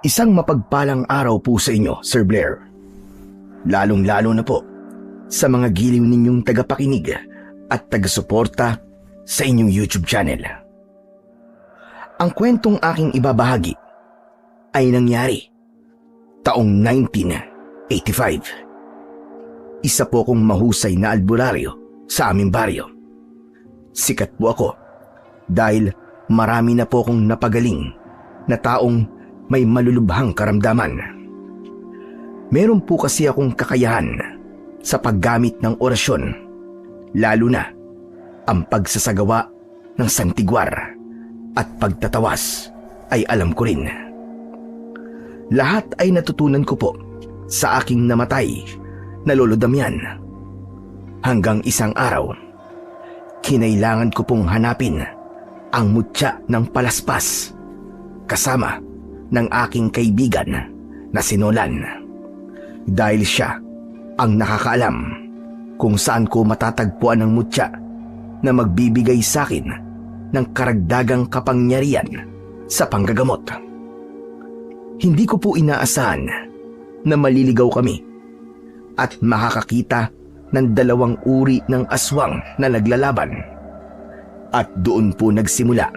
Isang mapagpalang araw po sa inyo, Sir Blair. Lalong-lalo na po sa mga giliw ninyong tagapakinig at tagasuporta sa inyong YouTube channel. Ang kwentong aking ibabahagi ay nangyari taong 1985. Isa po akong mahusay na albularyo sa aming baryo. Sikat po ako dahil marami na po akong napagaling na taong may malulubhang karamdaman. Meron po kasi akong kakayahan sa paggamit ng orasyon, lalo na ang pagsasagawa ng santigwar at pagtatawas ay alam ko rin. Lahat ay natutunan ko po sa aking namatay na lolo Damian. Hanggang isang araw, kinailangan ko pong hanapin ang mutya ng palaspas kasama ng aking kaibigan na si Nolan. Dahil siya ang nakakaalam kung saan ko matatagpuan ang mutya na magbibigay sa akin ng karagdagang kapangyarihan sa panggagamot. Hindi ko po inaasahan na maliligaw kami at makakakita ng dalawang uri ng aswang na naglalaban. At doon po nagsimula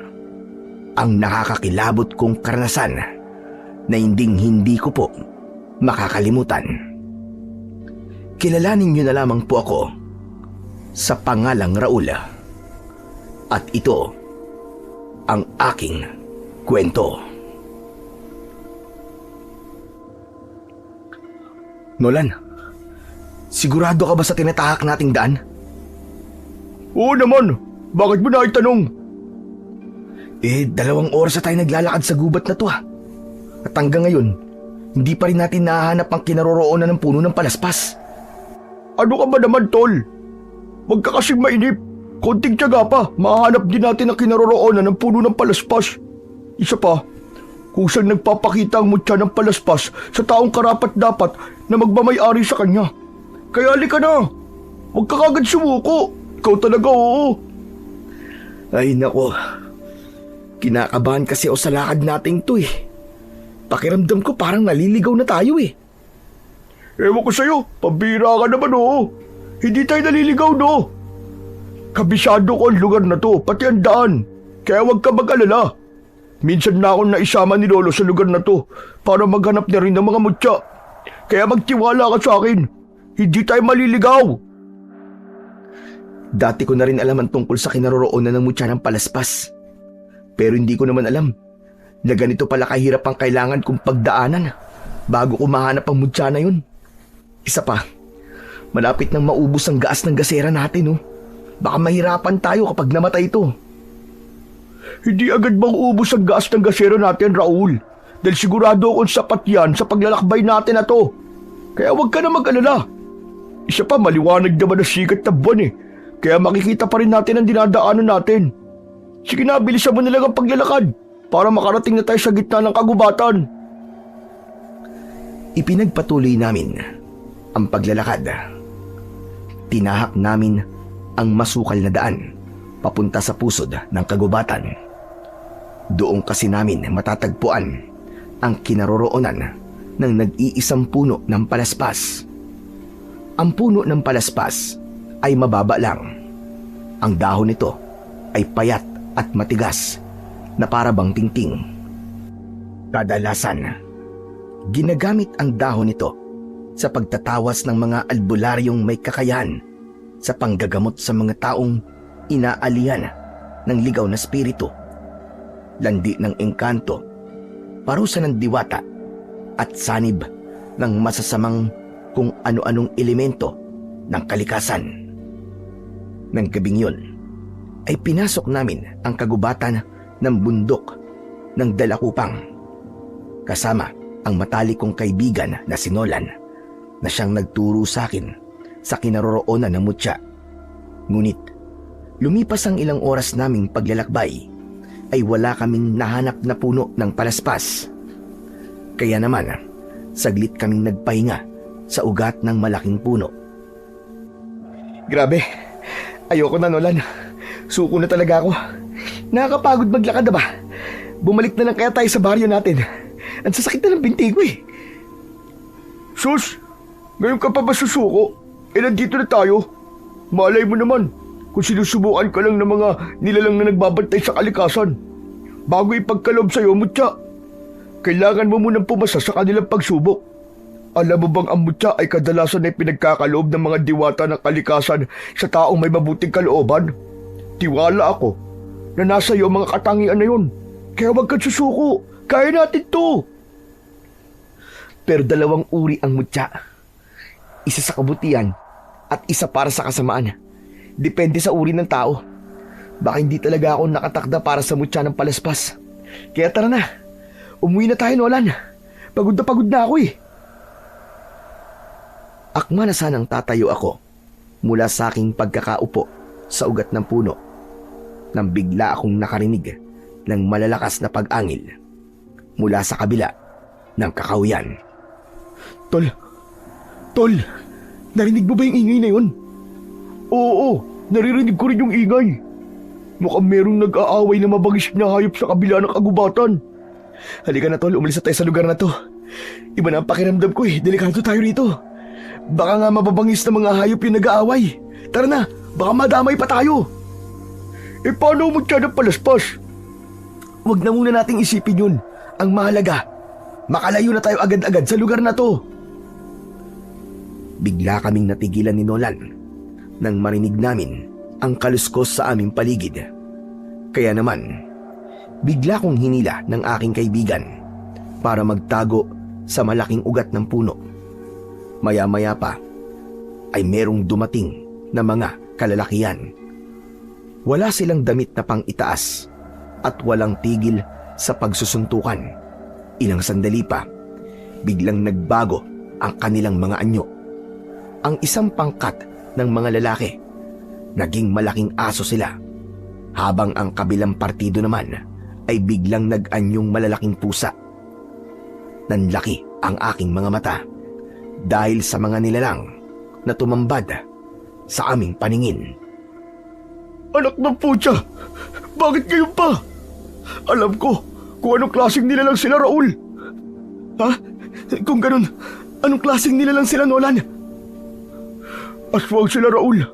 ang nakakakilabot kong karanasan na hindi ko po makakalimutan. Kilalanin niyo na lamang po ako sa pangalang Raul. At ito ang aking kwento. Nolan, sigurado ka ba sa tinatahak nating daan? Oo naman. Bakit mo na itanong? 2 oras na tayo naglalakad sa gubat na to . At hanggang ngayon, hindi pa rin natin nahahanap ang kinaroroonan ng puno ng palaspas. Ano ka ba naman, tol? Huwag ka kasing mainip. Konting tiyaga pa, mahanap din natin ang kinaroroonan ng puno ng palaspas. Isa pa, kung saan nagpapakita ang mutya ng palaspas sa taong karapat-dapat na magmamay-ari sa kanya. Kaya halika na. Huwag ka kagad sumuko. Ikaw talaga, oo. Ay nako, kinakabahan kasi ako sa lakad nating to . Pakiramdam ko parang naliligaw na tayo . Ewan ko sa'yo, pambira ka naman, oo. Hindi tayo naliligaw, no. Kabisado ko ang lugar na to, pati ang daan. Kaya huwag ka mag-alala. Minsan na akong naisama ni Lolo sa lugar na to para maghanap na rin ng mga mutya. Kaya magtiwala ka sa akin. Hindi tayo maliligaw. Dati ko na rin alam ang tungkol sa kinaroroonan ng mutya ng palaspas. Pero hindi ko naman alam na ganito pala kahirap ang kailangan kong pagdaanan bago ko mahanap ang mutya na yun. Isa pa, malapit nang maubos ang gas ng gasera natin . Baka mahirapan tayo kapag namatay ito. Hindi agad mauubos ang gas ng gasera natin, Raul. Dahil sigurado akong sapat yan sa paglalakbay natin na to. Kaya huwag ka na mag-alala. Isa pa, maliwanag naman ang sikat na buwan . Kaya makikita pa rin natin ang dinadaanan natin. Sige na, bilisan mo na lang ang paglalakad para makarating na tayo sa gitna ng kagubatan. Ipinagpatuloy namin ang paglalakad. Tinahak namin ang masukal na daan papunta sa pusod ng kagubatan. Doon kasi namin matatagpuan ang kinaroroonan ng nag-iisang puno ng palaspas. Ang puno ng palaspas ay mababa lang. Ang dahon nito ay payat at matigas na para bang tingting. Kadalasan, ginagamit ang dahon nito sa pagtatawas ng mga albularyong may kakayahan sa panggagamot sa mga taong inaalihan ng ligaw na spiritu, landi ng engkanto, parusa ng diwata at sanib ng masasamang kung ano-anong elemento ng kalikasan. Nang gabing yun, ay pinasok namin ang kagubatan ng bundok ng Dalakupang kasama ang matalik kong kaibigan na si Nolan na siyang nagturo sa akin sa kinaroroonan ng mutya. Ngunit lumipas ang ilang oras naming paglalakbay ay wala kaming nahanap na puno ng palaspas. Kaya naman saglit kaming nagpahinga sa ugat ng malaking puno. Grabe, ayoko na, Nolan. Suko na talaga ako. Nakakapagod maglakad na ba? Bumalik na lang kaya tayo sa baryo natin. Ang sasakit na ng binti ko eh. Sus, ngayon ka pa ba susuko? Nandito na tayo. Malay mo naman kung sinusubukan ka lang ng mga nilalang na nagbabantay sa kalikasan. Bago ipagkaloob sa'yo, Mutya, kailangan mo munang pumasa sa kanilang pagsubok. Alam mo bang ang Mutya ay kadalasan ay pinagkakaloob ng mga diwata ng kalikasan sa taong may mabuting kalooban? Tiwala ako na nasa iyo mga katangian na yun. Kaya huwag kang susuko. Kaya natin to. Pero dalawang uri ang Mutya. Isa sa kabutihan at isa para sa kasamaan. Depende sa uri ng tao. Baka hindi talaga ako nakatakda para sa Mutya ng palaspas. Kaya tara na. Umuwi na tayo, Nolan. Pagod na ako eh. Akma na sanang tatayo ako mula sa aking pagkakaupo sa ugat ng puno nang bigla akong nakarinig ng malalakas na pag-angil mula sa kabila ng kakahuyan. Tol, narinig mo ba yung ingay na yun? Oo, naririnig ko rin yung ingay. Mukhang merong nag-aaway na mabangis na hayop sa kabila ng kagubatan. Halika na, Tol, umalis na tayo sa lugar na to. Iba na ang pakiramdam ko eh, delikado tayo rito. Baka nga mababangis na mga hayop yung nag-aaway. Tara na, baka madamay pa tayo. Paano mo siya ng palaspas? Huwag na muna nating isipin yun. Ang mahalaga, makalayo na tayo agad-agad sa lugar na to. Bigla kaming natigilan ni Nolan nang marinig namin ang kaluskos sa aming paligid. Kaya naman, bigla kong hinila ng aking kaibigan para magtago sa malaking ugat ng puno. Maya-maya pa ay merong dumating na mga kalalakihan. Wala silang damit na pang itaas at walang tigil sa pagsusuntukan. Ilang sandali pa, biglang nagbago ang kanilang mga anyo. Ang isang pangkat ng mga lalaki, naging malaking aso sila, habang ang kabilang partido naman ay biglang nag-anyong malalaking pusa. Nanlaki ang aking mga mata dahil sa mga nilalang na tumambad sa aming paningin. Anak ng putya, bakit ngayon pa? Alam ko kung anong klaseng nilalang sila, Raul. Ha? Kung ganun, anong klaseng nilalang sila, Nolan? Aswang sila, Raul.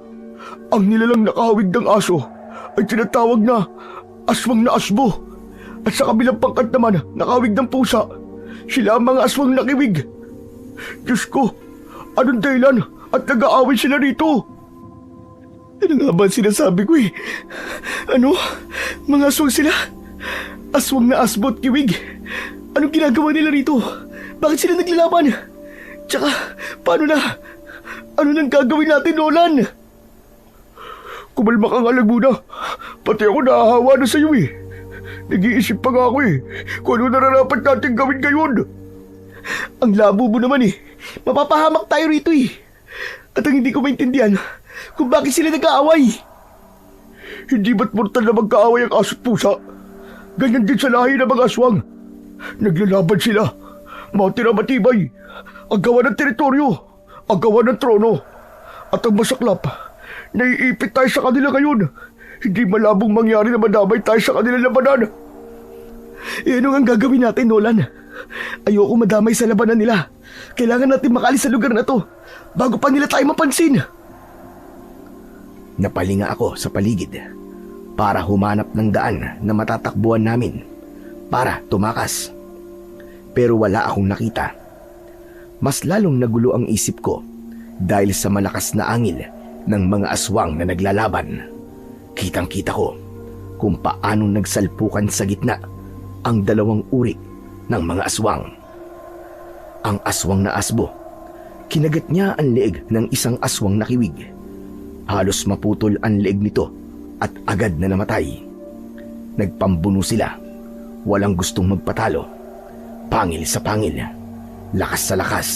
Ang nilalang nakahawig ng aso ay tinatawag na aswang na asbo. At sa kabilang pangkat naman, nakahawig ng pusa. Sila ang mga aswang nakiwig. Diyos ko, anong dahilan at nag-aaway sila rito? Ano nga ba sinasabi ko eh? Ano? Mga aswang sila? Aswang na asbo at kiwig? Anong ginagawa nila rito? Bakit sila naglalaban? Tsaka, paano na? Ano nang gagawin natin, Nolan? Kumalma ka nga lang muna. Pati ako nahahawa na sa'yo eh. Nag-iisip pa nga ako eh kung ano nararapat natin gawin ngayon. Ang labo mo naman eh. Mapapahamak tayo rito eh. At ang hindi ko maintindihan kung bakit sila nag-aaway. Hindi ba't mortal na magkaaway ang aso't pusa? Ganyan din sa lahi ng mga aswang. Naglalaban sila. Mountain na matibay. Ang gawa ng teritoryo. Ang gawa ng trono. At ang masaklap, naiipit tayo sa kanila ngayon. Hindi malabong mangyari na madamay tayo sa kanilang labanan. Ano ang gagawin natin, Nolan? Ayoko madamay sa labanan nila. Kailangan natin makaalis sa lugar na to bago pa nila tayo mapansin. Napalinga ako sa paligid para humanap ng daan na matatakbuhan namin para tumakas. Pero wala akong nakita. Mas lalong nagulo ang isip ko dahil sa malakas na angil ng mga aswang na naglalaban. Kitang-kita ko kung paano nagsalpukan sa gitna ang dalawang uri ng mga aswang. Ang aswang na asbo, kinagat niya ang leeg ng isang aswang na kiwig. Halos maputol ang leeg nito at agad na namatay. Nagpambuno sila, walang gustong magpatalo. Pangil sa pangil, lakas sa lakas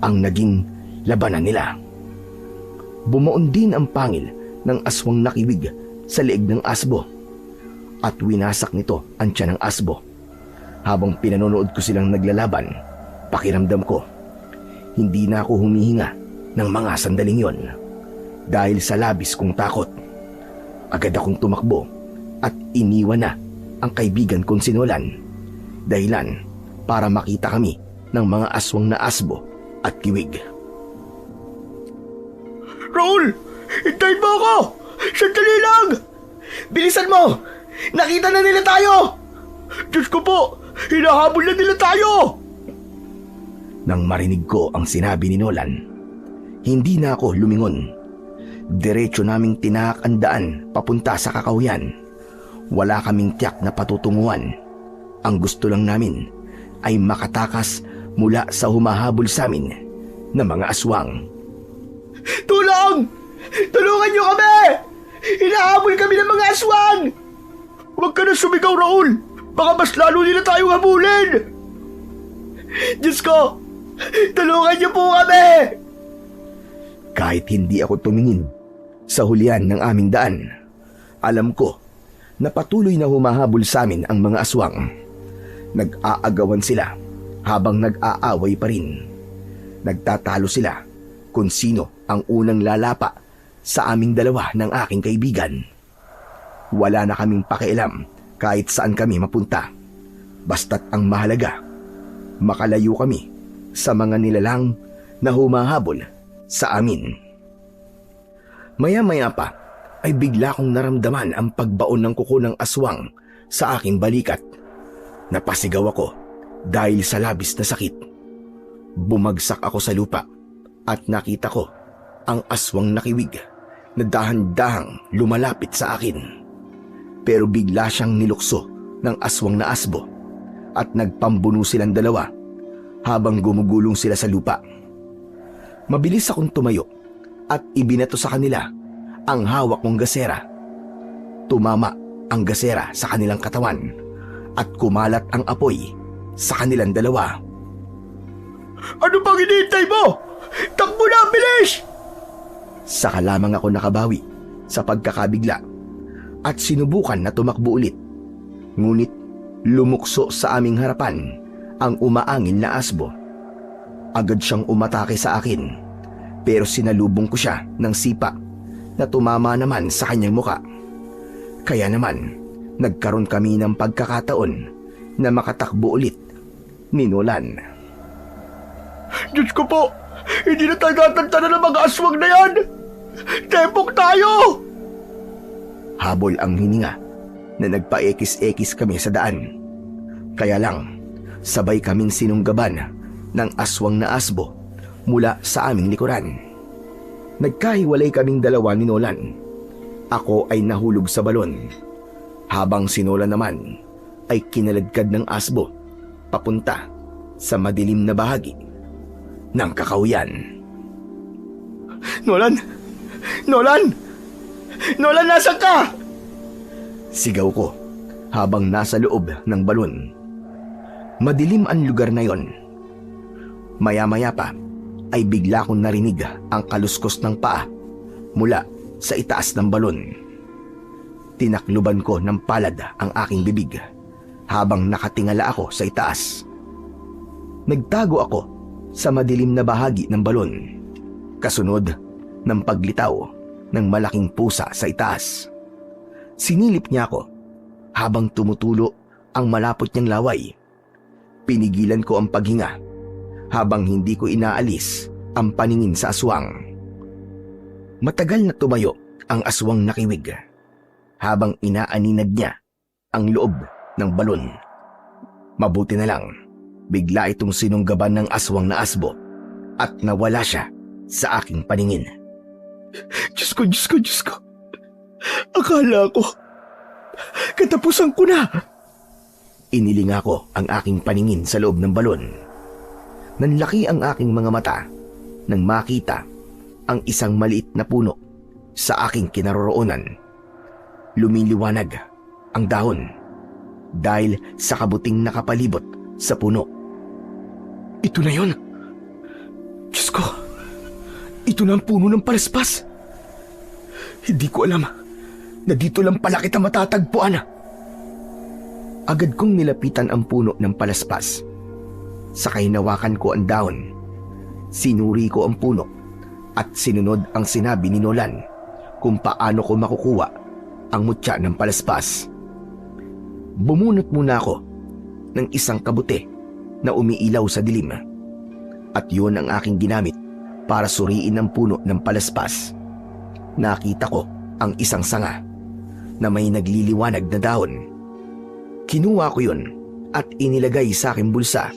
ang naging labanan nila. Bumaon din ang pangil ng aswang na kiwig sa leeg ng asbo at winasak nito ang tiyan ng asbo. Habang pinanonood ko silang naglalaban, pakiramdam ko, hindi na ako humihinga ng mga sandaling yon. Dahil sa labis kong takot, agad akong tumakbo at iniwan na ang kaibigan kong si Nolan. Dahilan para makita kami ng mga aswang na asbo at kiwig. Raul! Hintayin mo ako! Sandali lang! Bilisan mo! Nakita na nila tayo! Diyos ko po! Hinahabol na nila tayo! Nang marinig ko ang sinabi ni Nolan, hindi na ako lumingon. Diretso naming tinahak ang daan papunta sa kakahuyan. Wala kaming tiyak na patutunguhan. Ang gusto lang namin ay makatakas mula sa humahabol sa amin na mga aswang. Tulong! Tulungan niyo kami! Hinahabol kami ng mga aswang! Huwag ka na sumigaw, Raul! Baka mas lalo nila tayong habulin! Diyos ko! Tulungan niyo po kami! Kahit hindi ako tumingin sa hulihan ng aming daan, alam ko na patuloy na humahabol sa amin ang mga aswang. Nag-aagawan sila habang nag-aaway pa rin. Nagtatalo sila kung sino ang unang lalapa sa aming dalawa ng aking kaibigan. Wala na kaming pakialam kahit saan kami mapunta. Basta't ang mahalaga, makalayo kami sa mga nilalang na humahabol sa amin. Maya-maya pa ay bigla kong naramdaman ang pagbaon ng kuko ng aswang sa aking balikat. Napasigaw ako dahil sa labis na sakit. Bumagsak ako sa lupa at nakita ko ang aswang nakiwig na dahan-dahang lumalapit sa akin. Pero bigla siyang nilukso ng aswang na asbo at nagpambuno silang dalawa habang gumugulong sila sa lupa. Mabilis akong tumayo at ibinato sa kanila ang hawak kong gasera. Tumama ang gasera sa kanilang katawan at kumalat ang apoy sa kanilang dalawa. Ano bang hinihintay mo? Takbo na, bilis! Saka lamang ako nakabawi sa pagkakabigla at sinubukan na tumakbo ulit. Ngunit lumukso sa aming harapan ang umaangin na asbo. Agad siyang umatake sa akin, pero sinalubong ko siya ng sipa na tumama naman sa kanyang muka. Kaya naman, nagkaroon kami ng pagkakataon na makatakbo ulit ni Nolan. Diyos ko po! Hindi na tayo tatantanan ng mga aswang na yan! Tepok tayo! Habol ang hininga na nagpaekis-ekis kami sa daan. Kaya lang, sabay kaming sinunggaban ng aswang na asbo mula sa aming likuran. Nagkahiwalay kaming dalawa ni Nolan. Ako ay nahulog sa balon, habang si Nolan naman ay kinaladkad ng asbo papunta sa madilim na bahagi ng kakahuyan. Nolan! Nolan! Nolan, nasaan ka? Sigaw ko habang nasa loob ng balon. Madilim ang lugar na yon. Maya-maya pa ay bigla kong narinig ang kaluskos ng paa mula sa itaas ng balon. Tinakluban ko ng palad ang aking bibig habang nakatingala ako sa itaas. Nagtago ako sa madilim na bahagi ng balon, kasunod ng paglitaw ng malaking pusa sa itaas. Sinilip niya ako habang tumutulo ang malapot niyang laway. Pinigilan ko ang paghinga habang hindi ko inaalis ang paningin sa aswang. Matagal na tumayo ang aswang nakiwig habang inaaninag niya ang loob ng balon. Mabuti na lang, bigla itong sinunggaban ng aswang na asbo at nawala siya sa aking paningin. Diyos ko, Diyos ko, Diyos ko. Akala ko, katapusan ko na. Inilinga ko ang aking paningin sa loob ng balon. Nanlaki ang aking mga mata nang makita ang isang maliit na puno sa aking kinaroroonan. Lumiliwanag ang dahon dahil sa kabuting nakapalibot sa puno. Ito na yon. Diyos ko, ito na ang puno ng palaspas. Hindi ko alam na dito lang pala kita matatagpuan. Agad kong nilapitan ang puno ng palaspas. Sakay hinawakan ko ang dahon. Sinuri ko ang puno at sinunod ang sinabi ni Nolan kung paano ko makukuha ang mutya ng palaspas. Bumunot muna ako ng isang kabute na umiilaw sa dilim. At yun ang aking ginamit para suriin ang puno ng palaspas. Nakita ko ang isang sanga na may nagliliwanag na dahon. Kinuha ko yun at inilagay sa aking bulsa.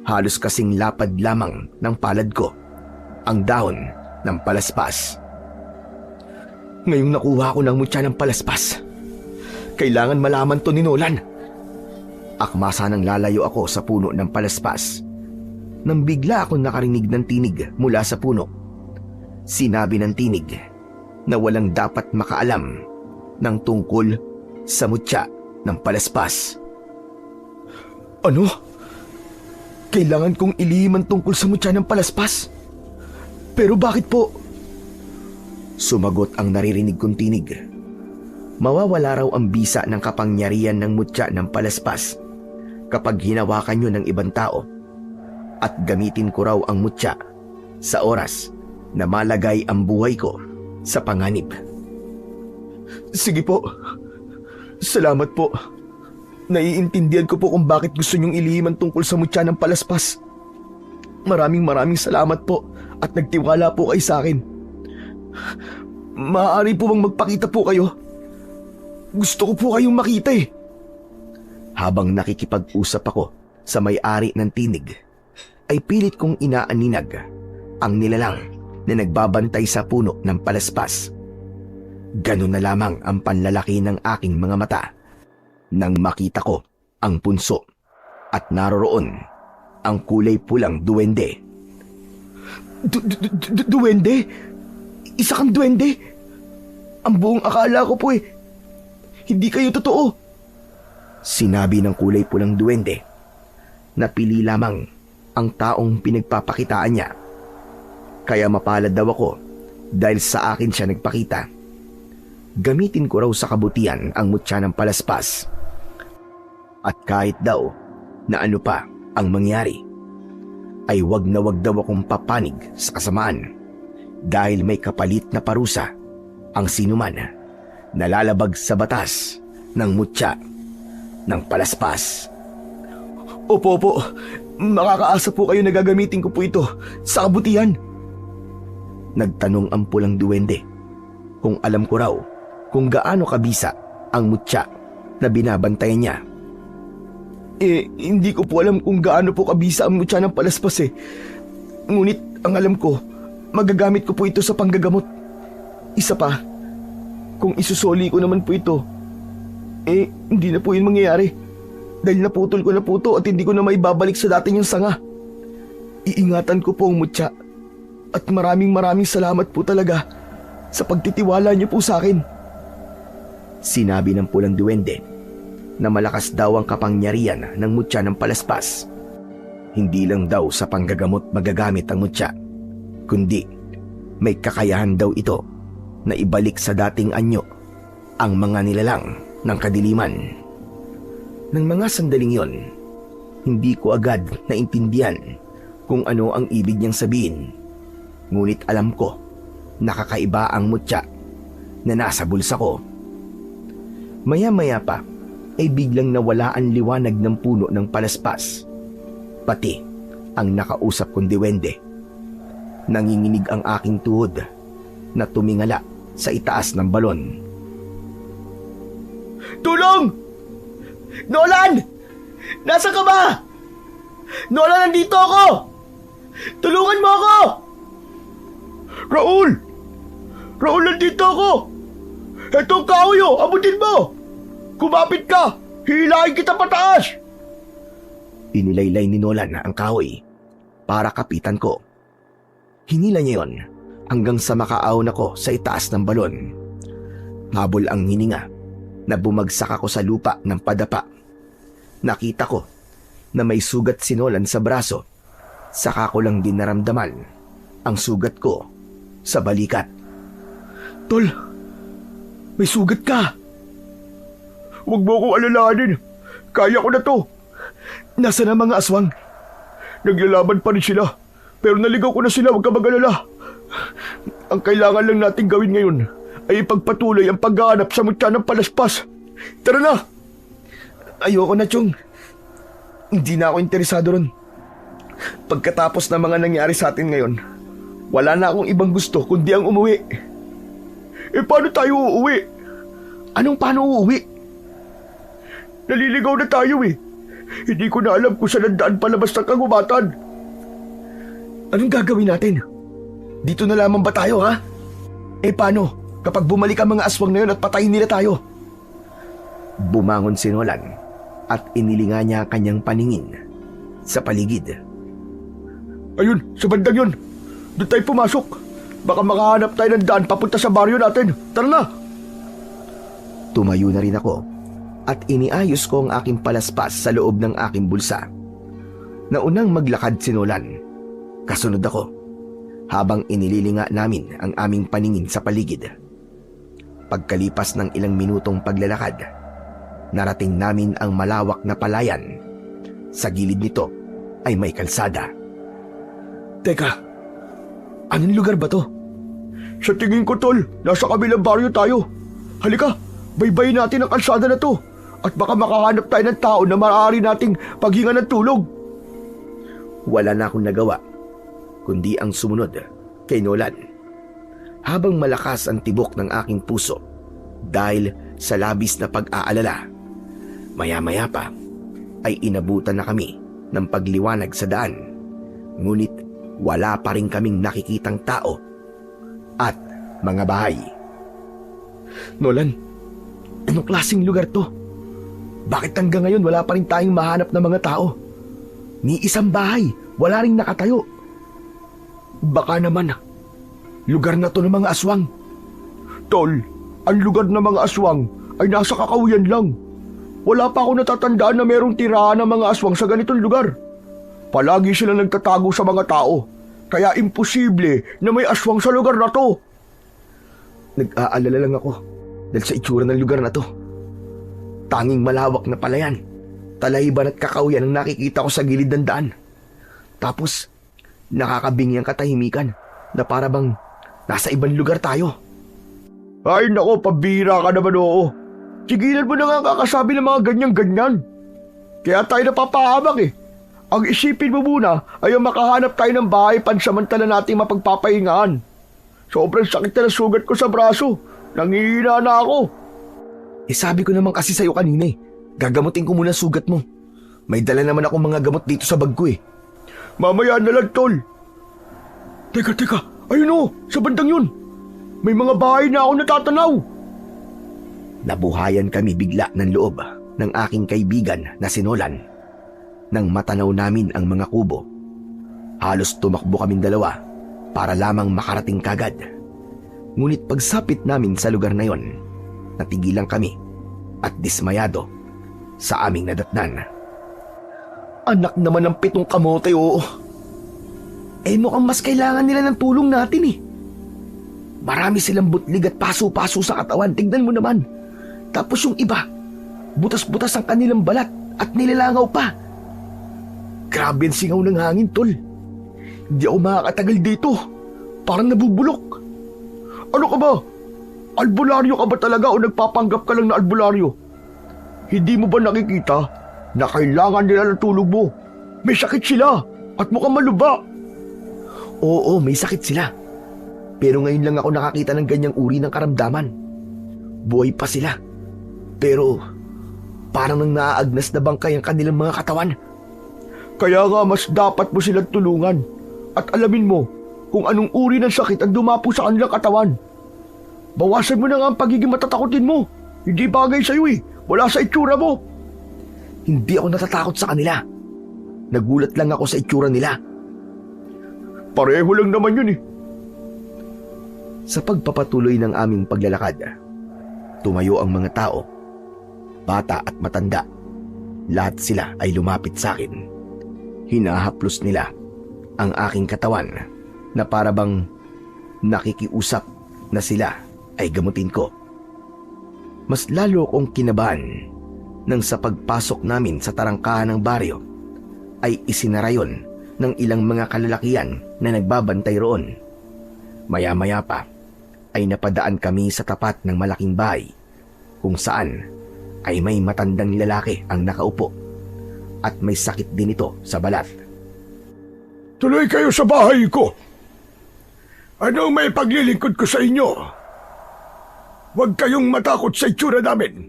Halos kasing lapad lamang ng palad ko ang dahon ng palaspas. Ngayong nakuha ko ng mutya ng palaspas, kailangan malaman to ni Nolan. Akmasa nang lalayo ako sa puno ng palaspas nang bigla akong nakarinig ng tinig mula sa puno. Sinabi ng tinig na walang dapat makaalam ng tungkol sa mutya ng palaspas. Ano? Kailangan kong iliman tungkol sa mutya ng palaspas? Pero bakit po? Sumagot ang naririnig kong tinig. Mawawala raw ang bisa ng kapangyarihan ng mutya ng palaspas kapag hinawakan nyo ng ibang tao, at gamitin ko raw ang mutya sa oras na malagay ang buhay ko sa panganib. Sige po. Salamat po. Naiintindihan ko po kung bakit gusto nyong iliman tungkol sa mutya ng palaspas. Maraming salamat po at nagtiwala po kayo sa akin. Maaari po bang magpakita po kayo? Gusto ko po kayong makita eh. Habang nakikipag-usap ako sa may-ari ng tinig, ay pilit kong inaaninag ang nilalang na nagbabantay sa puno ng palaspas. Ganun na lamang ang panlalaki ng aking mga mata nang makita ko ang punso at naroroon ang kulay pulang duwende. Duwende? Isa kang duwende? Ang buong akala ko po hindi kayo totoo. Sinabi ng kulay pulang duwende. Napili lamang ang taong pinagpapakitaan niya. Kaya mapalad daw ako dahil sa akin siya nagpakita. Gamitin ko raw sa kabutihan ang mutya ng palaspas. At kahit daw na ano pa ang mangyari, ay wag na wag daw akong papanig sa kasamaan dahil may kapalit na parusa ang sinuman na lalabag sa batas ng mutya ng palaspas. Opo. Makakaasa po kayo na gagamitin ko po ito sa kabutihan. Nagtanong ang pulang duwende kung alam ko raw kung gaano kabisa ang mutya na binabantayan niya. Hindi ko po alam kung gaano po kabisa ang mutya ng palaspas eh. Ngunit ang alam ko, magagamit ko po ito sa panggagamot. Isa pa, kung isusoli ko naman po ito, hindi na po yun mangyayari. Dahil naputol ko na po ito at hindi ko na maibabalik sa dati niyang sanga. Iingatan ko po ang mutya. At maraming salamat po talaga sa pagtitiwala niyo po sa akin. Sinabi ng pulang duwende na malakas daw ang kapangyarihan ng mutya ng palaspas. Hindi lang daw sa panggagamot magagamit ang mutya, kundi may kakayahan daw ito na ibalik sa dating anyo ang mga nilalang ng kadiliman. Nang mga sandaling yon, hindi ko agad naintindihan kung ano ang ibig niyang sabihin. Ngunit alam ko na kakaiba ang mutya na nasa bulsa ko. Maya-maya pa ay biglang nawala ang liwanag ng puno ng palaspas, pati ang nakausap kong diwende. Nanginginig ang aking tuhod na tumingala sa itaas ng balon. Tulong! Nolan! Nasaan ka ba? Nolan, nandito ako! Tulungan mo ako! Raul! Raul, nandito ako! Etong kahoy, abutin mo! Kumapit ka! Hihilahin kita pataas! Inilaylay ni Nolan ang kahoy para kapitan ko. Hinila niya yon hanggang sa makaaon ako sa itaas ng balon. Habol ang hininga na bumagsak ako sa lupa ng padapa. Nakita ko na may sugat si Nolan sa braso. Saka ko lang din naramdaman ang sugat ko sa balikat. Tol, may sugat ka. Huwag mo akong alalahanin. Kaya ko na to. Nasaan ang mga aswang? Naglalaban pa rin sila. Pero naligaw ko na sila, huwag ka mag-alala. Ang kailangan lang natin gawin ngayon ay ipagpatuloy ang paghahanap sa mutya ng palaspas. Tara na! Ayoko na, Chong. Hindi na ako interesado ron. Pagkatapos ng mga nangyari sa atin ngayon, wala na akong ibang gusto kundi ang umuwi. Paano tayo uuwi? Anong paano uuwi? Naliligaw na tayo eh. Hindi ko na alam kung saan ang daan palabas ng kagubatan. Anong gagawin natin? Dito na lamang ba tayo, ha? Paano kapag bumalik ang mga aswang na yun at patayin nila tayo? Bumangon si Nolan at inilinga niya ang kanyang paningin sa paligid. Ayun, sa bandang yun. Doon tayo pumasok. Baka makahanap tayo ng daan papunta sa baryo natin. Tara na! Tumayo na rin ako at iniayos ko ang aking palaspas sa loob ng aking bulsa. Naunang maglakad si Nolan. Kasunod ako habang inililinga namin ang aming paningin sa paligid. Pagkalipas ng ilang minutong paglalakad, narating namin ang malawak na palayan. Sa gilid nito ay may kalsada. Teka, Anong lugar ba to? sa tingin ko tol, nasa kabilang baryo tayo. Halika, baybayin natin ang kalsada na to. At baka makahanap tayo ng tao na maaari nating paghinga ng tulog. Wala na akong nagawa, kundi ang sumunod kay Nolan. Habang malakas ang tibok ng aking puso dahil sa labis na pag-aalala, maya-maya pa ay inabutan na kami ng pagliwanag sa daan. Ngunit wala pa rin kaming nakikitang tao at mga bahay. Nolan, anong klaseng lugar to? Bakit hanggang ngayon wala pa rin tayong mahanap ng mga tao? Ni isang bahay, wala ring nakatayo. Baka naman, lugar na to ng mga aswang. Tol, ang lugar ng mga aswang ay nasa Kakahuyan lang. Wala pa ako natatandaan na merong tirahan ng mga aswang sa ganitong lugar. Palagi sila nagtatago sa mga tao, kaya imposible na may aswang sa lugar na to. Nag-aalala lang ako dahil sa itsura ng lugar na to. Tanging malawak na palayan, Talaiban at Kakahuyan ang nakikita ko sa gilid ng daan. Tapos, nakakabingi ang katahimikan na para bang nasa ibang lugar tayo. Ay nako, pabira ka naman oo. Tigilan mo na nga ang kakasabi ng mga ganyan-ganyan. Kaya tayo napapahamak eh. Ang isipin mo muna ay ang makahanap tayo ng bahay pansamantala nating mapagpapahingaan. Sobrang sakit na ng sugat ko sa braso. Nangihina na ako. Sabi ko naman kasi sa'yo kanina gagamutin ko muna sugat mo. May dala naman akong mga gamot dito sa bag ko Mamaya na lang, tol. Teka. Ayun o, sa bandang yun. May mga bahay na ako natatanaw. Nabuhayan kami bigla ng loob ng aking kaibigan na si Nolan. Nang matanaw namin ang mga kubo, halos tumakbo kaming dalawa para lamang makarating kagad. Ngunit pagsapit namin sa lugar na yon, natigilan kami at dismayado sa aming nadatnan. Anak naman ng 7 kamote, oo. Mukhang mas kailangan nila ng tulong natin Marami silang butlig at paso-paso sa katawan, tignan mo naman. Tapos yung iba, butas-butas ang kanilang balat at nilalangaw pa. Grabe ang singaw ng hangin, tol. Hindi ako makakatagal dito. Parang nabubulok. Ano ka ba? Albularyo ka ba talaga o nagpapanggap ka lang na albularyo? Hindi mo ba nakikita na kailangan nila ng tulog mo? May sakit sila at mukhang maluba. Oo, may sakit sila. Pero ngayon lang ako nakakita ng ganyang uri ng karamdaman. Buhay pa sila. Pero parang nang naaagnas na bangkay ang kanilang mga katawan. Kaya nga mas dapat mo silang tulungan at alamin mo kung anong uri ng sakit ang dumapo sa kanilang katawan. Bawasan mo na nga ang pagiging matatakotin mo. Hindi bagay sa'yo Wala sa itsura mo. Hindi ako natatakot sa kanila. Nagulat lang ako sa itsura nila. Pareho lang naman yun Sa pagpapatuloy ng aming paglalakad, tumayo ang mga tao, bata at matanda. Lahat sila ay lumapit sa akin. Hinahaplos nila ang aking katawan na para bang nakikiusap na sila ay gamutin ko. Mas lalo kong kinabahan nang sa pagpasok namin sa tarangkahan ng baryo ay isinarayon ng ilang mga kalalakihan na nagbabantay roon. Maya-maya pa ay napadaan kami sa tapat ng malaking bahay kung saan ay may matandang lalaki ang nakaupo. at may sakit din ito sa balat. Tuloy kayo sa bahay ko. Anong may paglilingkod ko sa inyo? Huwag kayong matakot sa itsura namin.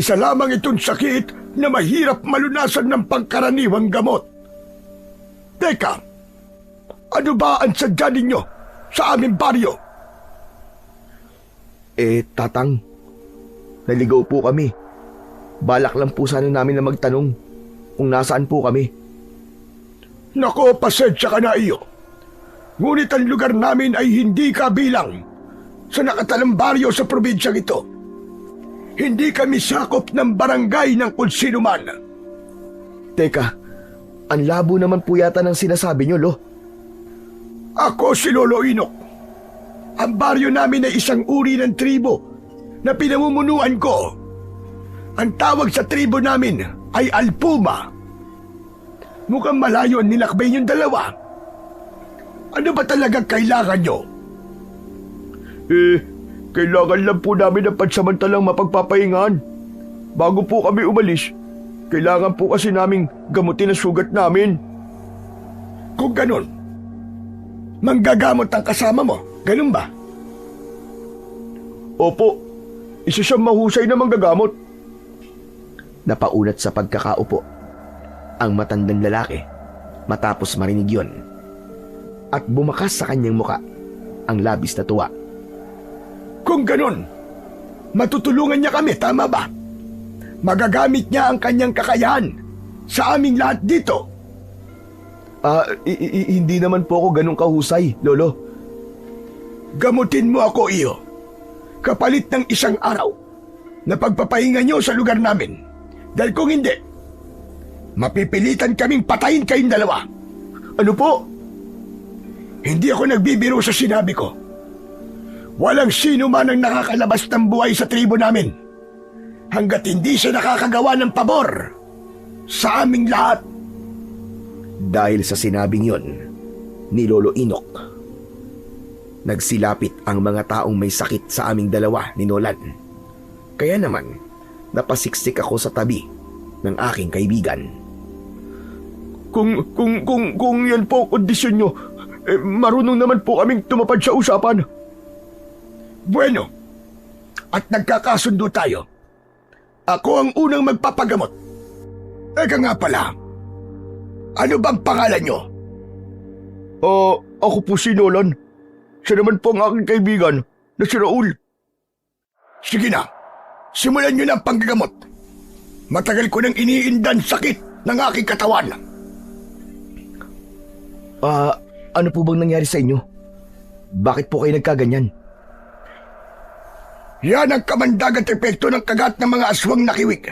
Isa lamang itong sakit na mahirap malunasan ng pangkaraniwang gamot. Teka, ano ba ang sadya ninyo sa aming baryo? Tatang, naligaw po kami. Balak lang po sana namin na magtanong kung nasaan po kami. Nako, pasensya ka na iyo. Ngunit ang lugar namin ay hindi kabilang sa nakatalang baryo sa probinsyang ito. Hindi kami sakop ng barangay ng kung sino man. Teka, ang labo naman po yata ng sinasabi nyo, Lo. Ako si Lolo Inok. Ang baryo namin ay isang uri ng tribo na pinamumunuan ko. Ang tawag sa tribo namin ay Alpuma. Mukhang malayo ang nilakbay niyong dalawa. Ano ba talagang kailangan nyo? Kailangan lang po namin ng pansamantalang mapagpapahingaan. Bago po kami umalis, kailangan po kasi naming gamutin ang sugat namin. Kung ganun, manggagamot ang kasama mo, ganun ba? Opo, isa siyang mahusay na manggagamot. Napaunat sa pagkakaupo ang matandang lalaki matapos marinig yon, at bumakas sa kanyang muka ang labis na tuwa. Kung ganun, matutulungan niya kami, tama ba? Magagamit niya ang kanyang kakayahan sa aming lahat dito. Hindi naman po ako ganun kahusay, Lolo. Gamutin mo ako, iyo. Kapalit ng isang araw na pagpapahinga niyo sa lugar namin. Dahil kung hindi, mapipilitan kaming patayin kayong dalawa. Ano po? Hindi ako nagbibiro sa sinabi ko. Walang sino man ang nakakalabas ng buhay sa tribo namin hanggat hindi siya nakakagawa ng pabor sa aming lahat. Dahil sa sinabing yon ni Lolo Inok, nagsilapit ang mga taong may sakit sa aming dalawa ni Nolan. Kaya naman, napasiksik ako sa tabi ng aking kaibigan. Kung yan po kondisyon nyo, marunong naman po kaming tumapad sa usapan. Bueno, at nagkakasundo tayo. Ako ang unang magpapagamot. Eka nga pala, ano bang pangalan nyo? Ako po si Nolan. Siya naman po ang aking kaibigan na si Raul. Sige na, simulan nyo na ang panggagamot. Matagal ko nang iniindan sakit ng aking katawan. Ano po bang nangyari sa inyo? Bakit po kayo nagkaganyan? Yan ang kamandagat epekto ng kagat ng mga aswang nakiwig.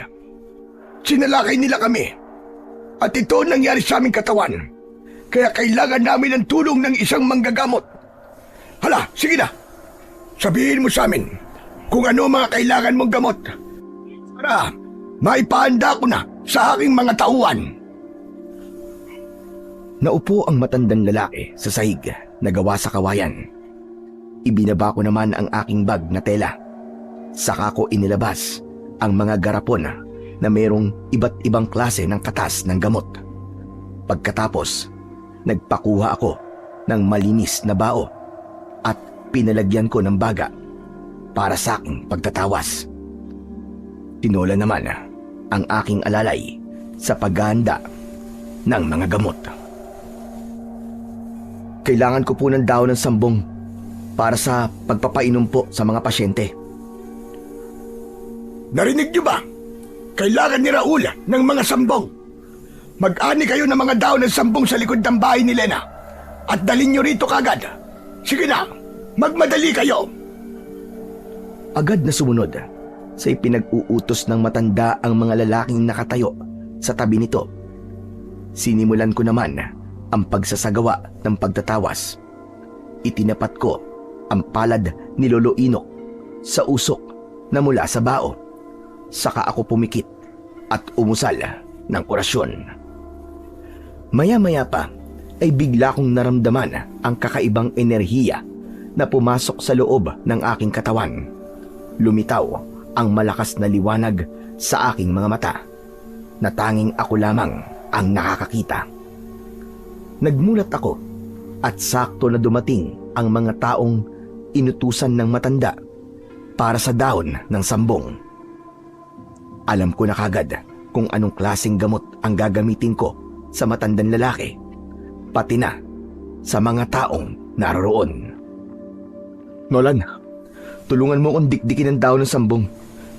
Sinalakay nila kami. At ito ang nangyari sa aming katawan. Kaya kailangan namin ng tulong ng isang manggagamot. Hala, sige na. Sabihin mo sa amin kung ano mga kailangan mong gamot. Para maipahanda ko na sa aking mga tauhan. Naupo ang matandang lalaki sa sahig na gawa sa kawayan. Ibinaba ko naman ang aking bag na tela. Saka ko inilabas ang mga garapon na mayroong iba't ibang klase ng katas ng gamot. Pagkatapos, nagpakuha ako ng malinis na bao at pinalagyan ko ng baga para sa aking pagtatawas. Tinola naman ang aking alalay sa paghahanda ng mga gamot. Kailangan ko po ng daon ng sambong para sa pagpapainom po sa mga pasyente. Narinig niyo ba? Kailangan ni Raul ng mga sambong. Mag-ani kayo ng mga daon ng sambong sa likod ng bahay ni Lena at dalhin niyo rito kagad. Sige na, magmadali kayo. Agad na sumunod sa ipinag-uutos ng matanda ang mga lalaking nakatayo sa tabi nito. Sinimulan ko naman ang pagsasagawa ng pagtatawas. Itinapat ko ang palad ni Lolo Inok sa usok na mula sa bao. Saka ako pumikit at umusal ng orasyon. Maya-maya pa ay bigla kong naramdaman ang kakaibang enerhiya na pumasok sa loob ng aking katawan. Lumitaw ang malakas na liwanag sa aking mga mata. na tanging ako lamang ang nakakakita. Nagmulat ako at sakto na dumating ang mga taong inutusan ng matanda para sa dahon ng sambong. Alam ko na kagad kung anong klaseng gamot ang gagamitin ko sa matandang lalaki, pati na sa mga taong naroroon. Nolan, tulungan mo akong dikdikin ang dahon ng sambong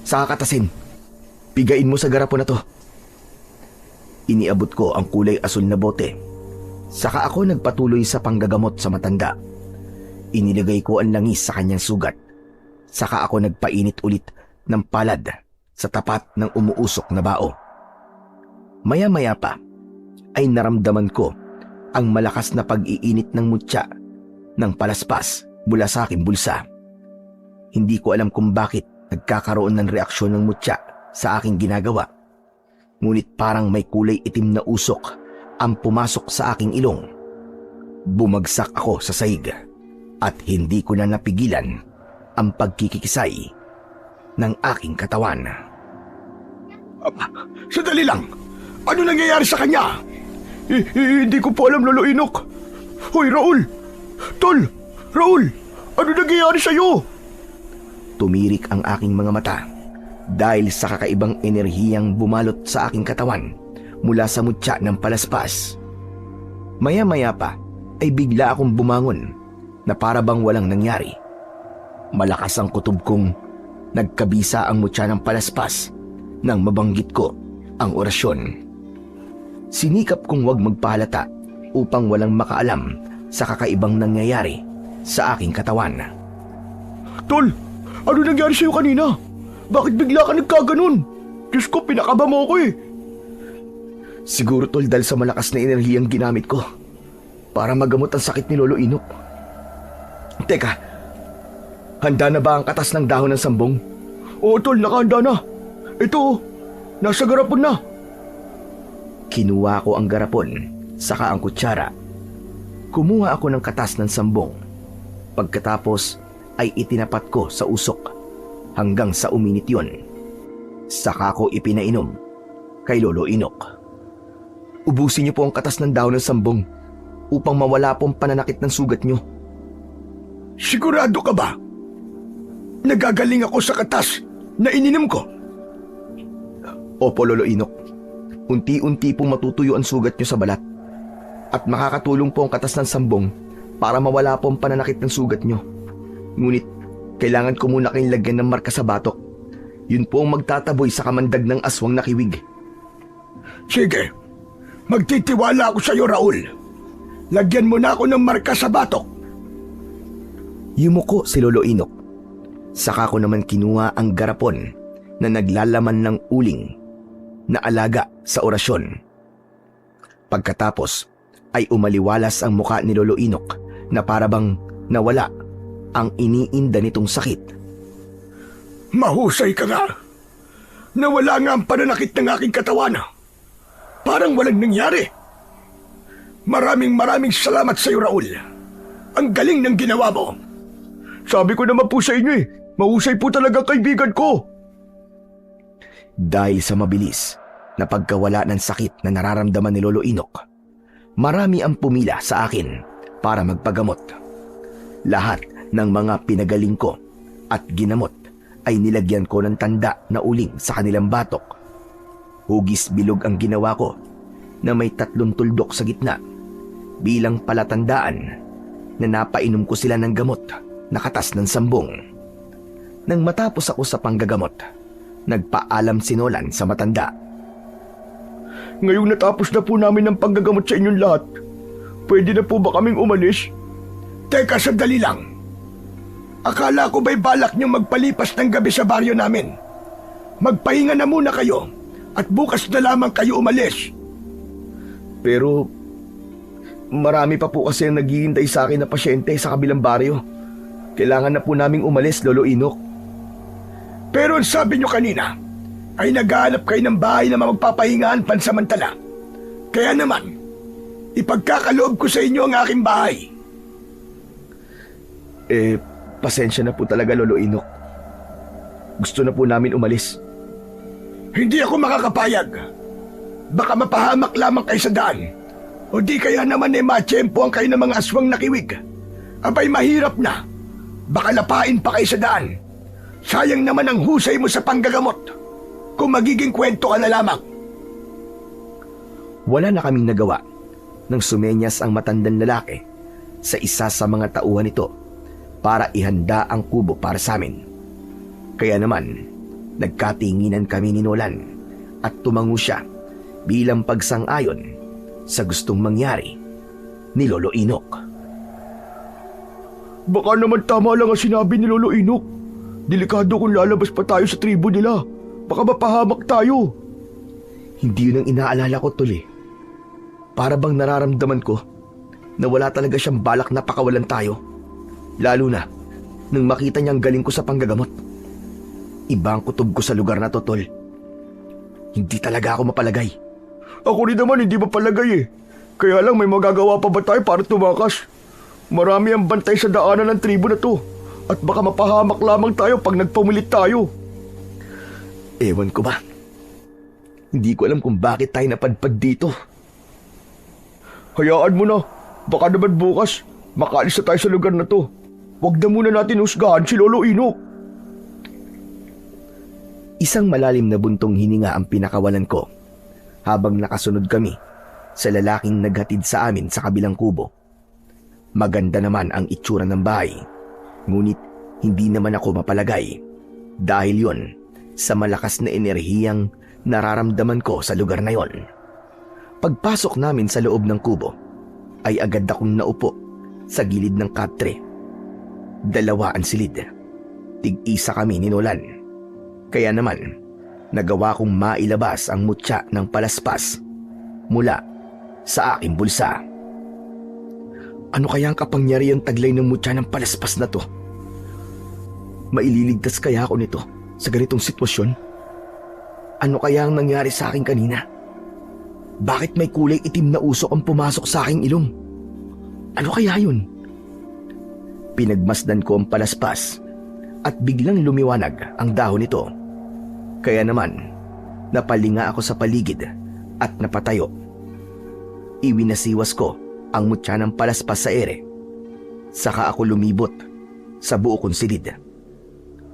sa kakatasin. Pigain mo sa garapon na to. Iniabot ko ang kulay asul na bote. Saka ako nagpatuloy sa panggagamot sa matanda. Inilagay ko ang langis sa kanyang sugat. Saka ako nagpainit ulit ng palad sa tapat ng umuusok na bao. Maya-maya pa ay naramdaman ko ang malakas na pag-iinit ng mutya ng palaspas mula sa aking bulsa. Hindi ko alam kung bakit nagkakaroon ng reaksyon ng mutya sa aking ginagawa. Ngunit parang may kulay itim na usok ang pumasok sa aking ilong. Bumagsak ako sa sahig at hindi ko na napigilan ang pagkikikisay ng aking katawan. Sandali lang! Ano nangyayari sa kanya? Hindi ko po alam, Lolo Inok. Hoy, Raul! Tol! Raul! Ano nangyayari sa'yo? Tumirik ang aking mga mata dahil sa kakaibang enerhiyang bumalot sa aking katawan mula sa mutya ng palaspas. Maya-maya pa ay bigla akong bumangon na para bang walang nangyari. Malakas ang kutob kong nagkabisa ang mutya ng palaspas nang mabanggit ko ang orasyon. Sinikap kong wag magpahalata upang walang makaalam sa kakaibang nangyayari sa aking katawan. Tol! Ano nangyari sa'yo kanina? Bakit bigla ka nagkaganon? Diyos ko, pinakaba mo ako eh. Siguro tol dahil sa malakas na enerhiyang ginamit ko para magamot ang sakit ni Lolo Inok. Teka, handa na ba ang katas ng dahon ng sambong? Oo tol, nakahanda na. Ito, nasa garapon na. Kinuha ko ang garapon, saka ang kutsara. Kumuha ako ng katas ng sambong. Pagkatapos ay itinapat ko sa usok hanggang sa uminit yon. Saka ko ipinainom kay Lolo Inok. Ubusin niyo po ang katas ng dahon ng sambong upang mawala pong pananakit ng sugat niyo. Sigurado ka ba? Nagagaling ako sa katas na ininom ko. Opo, Lolo Inok. Unti-unti pong matutuyo ang sugat niyo sa balat at makakatulong po ang katas ng sambong para mawala po ang pananakit ng sugat niyo. Ngunit, kailangan ko muna kayong lagyan ng marka sa batok. Yun po ang magtataboy sa kamandag ng aswang na kiwig. Sige, magtitiwala ako sa iyo, Raul. Lagyan mo na ako ng marka sa batok. Yumuko si Lolo Inok. Saka ko naman kinuha ang garapon na naglalaman ng uling na alaga sa orasyon. Pagkatapos ay umaliwalas ang muka ni Lolo Inok na parabang nawala ang iniinda nitong sakit. Mahusay ka nga. Nawala nga ang pananakit ng aking katawan. Parang walang nangyari. Maraming salamat sa iyo, Raul. Ang galing ng ginawa mo. Sabi ko naman po sa inyo eh, mahusay po talaga kaibigan ko. Dahil sa mabilis na pagkawala ng sakit na nararamdaman ni Lolo Inok, marami ang pumila sa akin para magpagamot. Lahat ng mga pinagaling ko at ginamot ay nilagyan ko ng tanda na uling sa kanilang batok. Hugis bilog ang ginawa ko na may 3 tuldok sa gitna bilang palatandaan na napainom ko sila ng gamot na katas ng sambong. Nang matapos ako sa panggagamot, nagpaalam si Nolan sa matanda. Ngayong natapos na po namin ang panggagamot sa inyong lahat, pwede na po ba kaming umalis? Teka, sandali lang. Akala ko ba'y balak niyong magpalipas ng gabi sa baryo namin? Magpahinga na muna kayo at bukas na lamang kayo umalis. Pero marami pa po kasi ang naghihintay sa akin na pasyente sa kabilang baryo. Kailangan na po naming umalis, Lolo Inok. Pero ang sabi niyo kanina ay naghahanap kayo ng bahay na magpapahingaan pansamantala. Kaya naman, ipagkakaloob ko sa inyo ang aking bahay. Pasensya na po talaga, Lolo Inok. Gusto na po namin umalis. Hindi ako makakapayag. Baka mapahamak lamang kayo sa daan. O di kaya naman matsyempohan kayo ng mga aswang nakiwig. Abay mahirap na. Baka lapain pa kayo sa daan. Sayang naman ang husay mo sa panggagamot. Kung magiging kwento ka na lamang. Wala na kaming nagawa nang sumenyas ang matandang lalaki sa isa sa mga tauhan nito para ihanda ang kubo para sa amin. Kaya naman, nagkatinginan kami ni Nolan at tumango siya bilang pagsang-ayon sa gustong mangyari ni Lolo Inok. Baka naman tama lang ang sinabi ni Lolo Inok. Delikado kung lalabas pa tayo sa tribo nila. Baka mapahamak tayo. Hindi yun ang inaalala ko, Tol eh. Para bang nararamdaman ko na wala talaga siyang balak na pakawalan tayo. Lalo na nang makita niyang galing ko sa panggagamot. Ibang kutob ko sa lugar na to, Tol. Hindi talaga ako mapalagay. Ako rin naman hindi mapalagay eh. Kaya lang may magagawa pa ba tayo para tumakas? Marami ang bantay sa daanan ng tribo na to. At baka mapahamak lamang tayo pag nagpamulit tayo. Ewan ko ba? Hindi ko alam kung bakit tayo napadpad dito. Hayaan mo na. Baka naman bukas, makaalis na tayo sa lugar na to. Huwag na muna natin husgahan si Lolo Inok. Isang malalim na buntong hininga ang pinakawalan ko habang nakasunod kami sa lalaking naghatid sa amin sa kabilang kubo. Maganda naman ang itsura ng bahay, ngunit hindi naman ako mapalagay dahil yon sa malakas na enerhiyang nararamdaman ko sa lugar na yon. Pagpasok namin sa loob ng kubo, ay agad akong naupo sa gilid ng katre. Dalawa ang silid. Tig-isa kami ni Nolan. Kaya naman, nagawa kong mailabas ang mutya ng palaspas mula sa aking bulsa. Ano kaya ang kapangyarihang taglay ng mutya ng palaspas na to? Maililigtas kaya ako nito sa ganitong sitwasyon? Ano kaya ang nangyari sa akin kanina? Bakit may kulay itim na usok ang pumasok sa aking ilong? Ano kaya yun? Pinagmasdan ko ang palaspas at biglang lumiwanag ang dahon nito. Kaya naman, napalinga ako sa paligid at napatayo. Iwinasiwas ko ang mutya ng palaspas sa ere. Saka ako lumibot sa buo kong silid.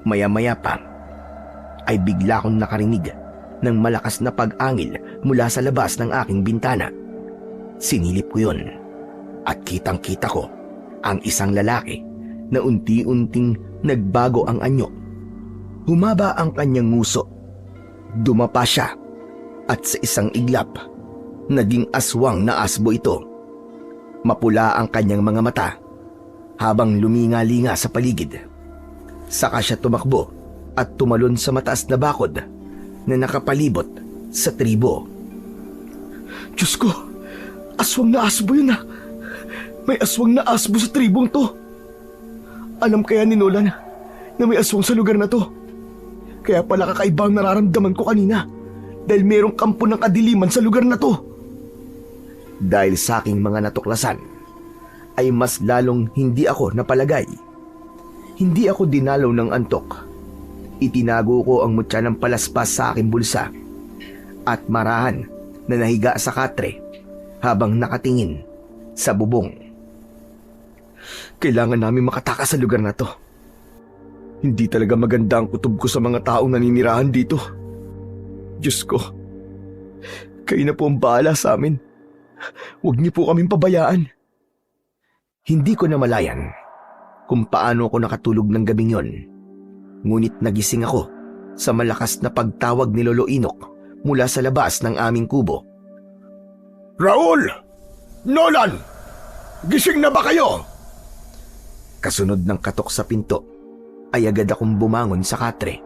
Maya-maya pa ay bigla akong nakarinig ng malakas na pag-angil mula sa labas ng aking bintana. Sinilip ko yun at kitang-kita ko ang isang lalaki na unti-unting nagbago ang anyo. Humaba ang kanyang nguso. Dumapa siya at sa isang iglap, naging aswang na asbo ito. Mapula ang kanyang mga mata habang luminga-linga sa paligid. Saka siya tumakbo at tumalon sa mataas na bakod na nakapalibot sa tribo. Diyos ko, aswang na asbo yun ah. May aswang na asbo sa tribong to. Alam kaya ni Nolan na may aswang sa lugar na to. Kaya pala kakaiba ang nararamdaman ko kanina dahil mayroong kampo ng kadiliman sa lugar na to. Dahil sa aking mga natuklasan, ay mas lalong hindi ako napalagay. Hindi ako dinalaw ng antok. Itinago ko ang mutya ng palaspas sa aking bulsa at marahan na nahiga sa katre habang nakatingin sa bubong. Kailangan namin makatakas sa lugar na to. Hindi talaga maganda ang kutob ko sa mga taong naninirahan dito. Diyos ko, kayo na po ang bahala sa amin. Huwag niyo po kaming pabayaan. Hindi ko namalayan kung paano ako nakatulog ng gabing yon. Ngunit nagising ako sa malakas na pagtawag ni Lolo Inok mula sa labas ng aming kubo. Raul! Nolan! Gising na ba kayo? Kasunod ng katok sa pinto, ay agad akong bumangon sa katre.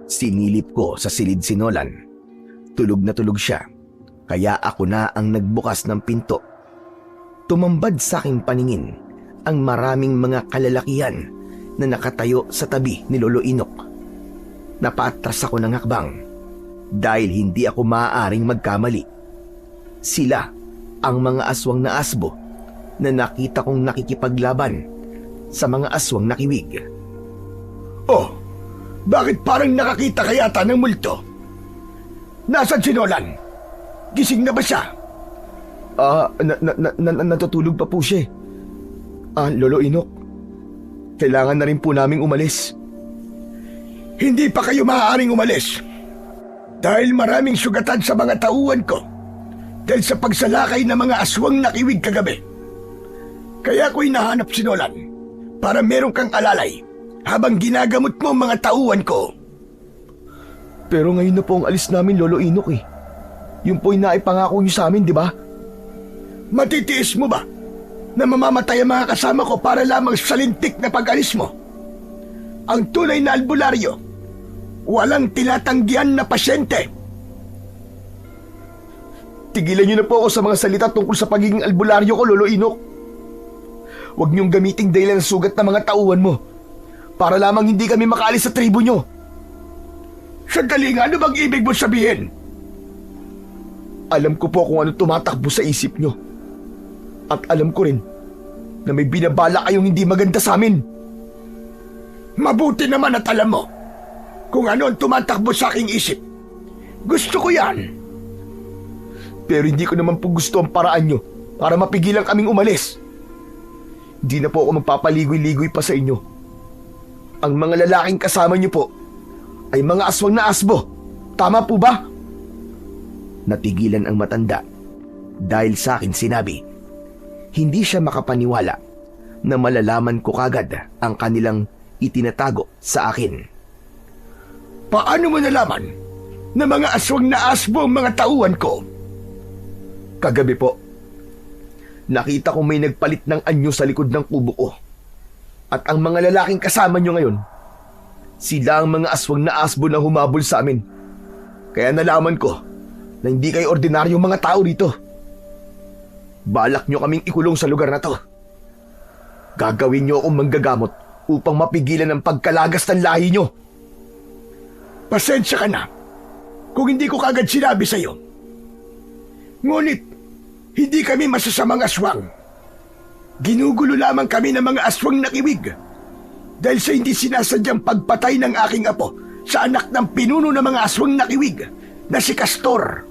Sinilip ko sa silid si Nolan. Tulog na tulog siya, kaya ako na ang nagbukas ng pinto. Tumambad sa aking paningin ang maraming mga kalalakihan na nakatayo sa tabi ni Lolo Inok. Napaatras ako ng hakbang dahil hindi ako maaaring magkamali. Sila ang mga aswang na asbo na nakita kong nakikipaglaban sa mga aswang nakiwig. Oh, bakit parang nakakita ka yata ng multo? Nasaan si Nolan? Gising na ba siya? Natutulog pa po siya. Lolo Inok, kailangan na rin po naming umalis. Hindi pa kayo maaaring umalis. Dahil maraming sugatan sa mga tauhan ko. Dahil sa pagsalakay ng mga aswang nakiwig kagabi. Kaya ko hinahanap si Nolan para meron kang alalay habang ginagamot mo ang mga tauhan ko. Pero ngayon na po ang alis namin, Lolo Inok eh. Yung po'y naipangako niyo sa amin, di ba? Matitiis mo ba na mamamatay ang mga kasama ko para lamang sa lintik na pag-alis mo? Ang tunay na albularyo, walang tinatanggihan na pasyente. Tigilan niyo na po ako sa mga salita tungkol sa pagiging albularyo ko, Lolo Inok. Huwag niyong gamiting dahilan ng sugat ng mga tauhan mo para lamang hindi kami makaalis sa tribo niyo. Sandali nga, ano bang ibig mo sabihin? Alam ko po kung ano tumatakbo sa isip niyo. At alam ko rin na may binabala kayong hindi maganda sa amin. Mabuti naman at alam mo kung ano ang tumatakbo sa aking isip. Gusto ko yan. Pero hindi ko naman po gusto ang paraan nyo para mapigilan kaming umalis. Hindi na po ako magpapaligoy-ligoy pa sa inyo. Ang mga lalaking kasama nyo po ay mga aswang na asbo. Tama po ba? Natigilan ang matanda dahil sa akin sinabi. Hindi siya makapaniwala na malalaman ko kagad ang kanilang itinatago sa akin. Paano mo nalaman na mga aswang na asbo ang mga tauhan ko? Kagabi po, nakita ko may nagpalit ng anyo sa likod ng kubo ko. At ang mga lalaking kasama nyo ngayon, sila ang mga aswang na asbo na humabol sa amin. Kaya nalaman ko na hindi kayo ordinaryong mga tao dito. Balak nyo kaming ikulong sa lugar na to. Gagawin nyo akong manggagamot upang mapigilan ang pagkalagas ng lahi nyo. Pasensya ka na kung hindi ko kagad sinabi sa'yo. Ngunit, hindi kami masasamang aswang. Ginugulo lamang kami ng mga aswang nakiwig dahil sa hindi sinasadyang pagpatay ng aking apo sa anak ng pinuno ng mga aswang nakiwig na si Castor.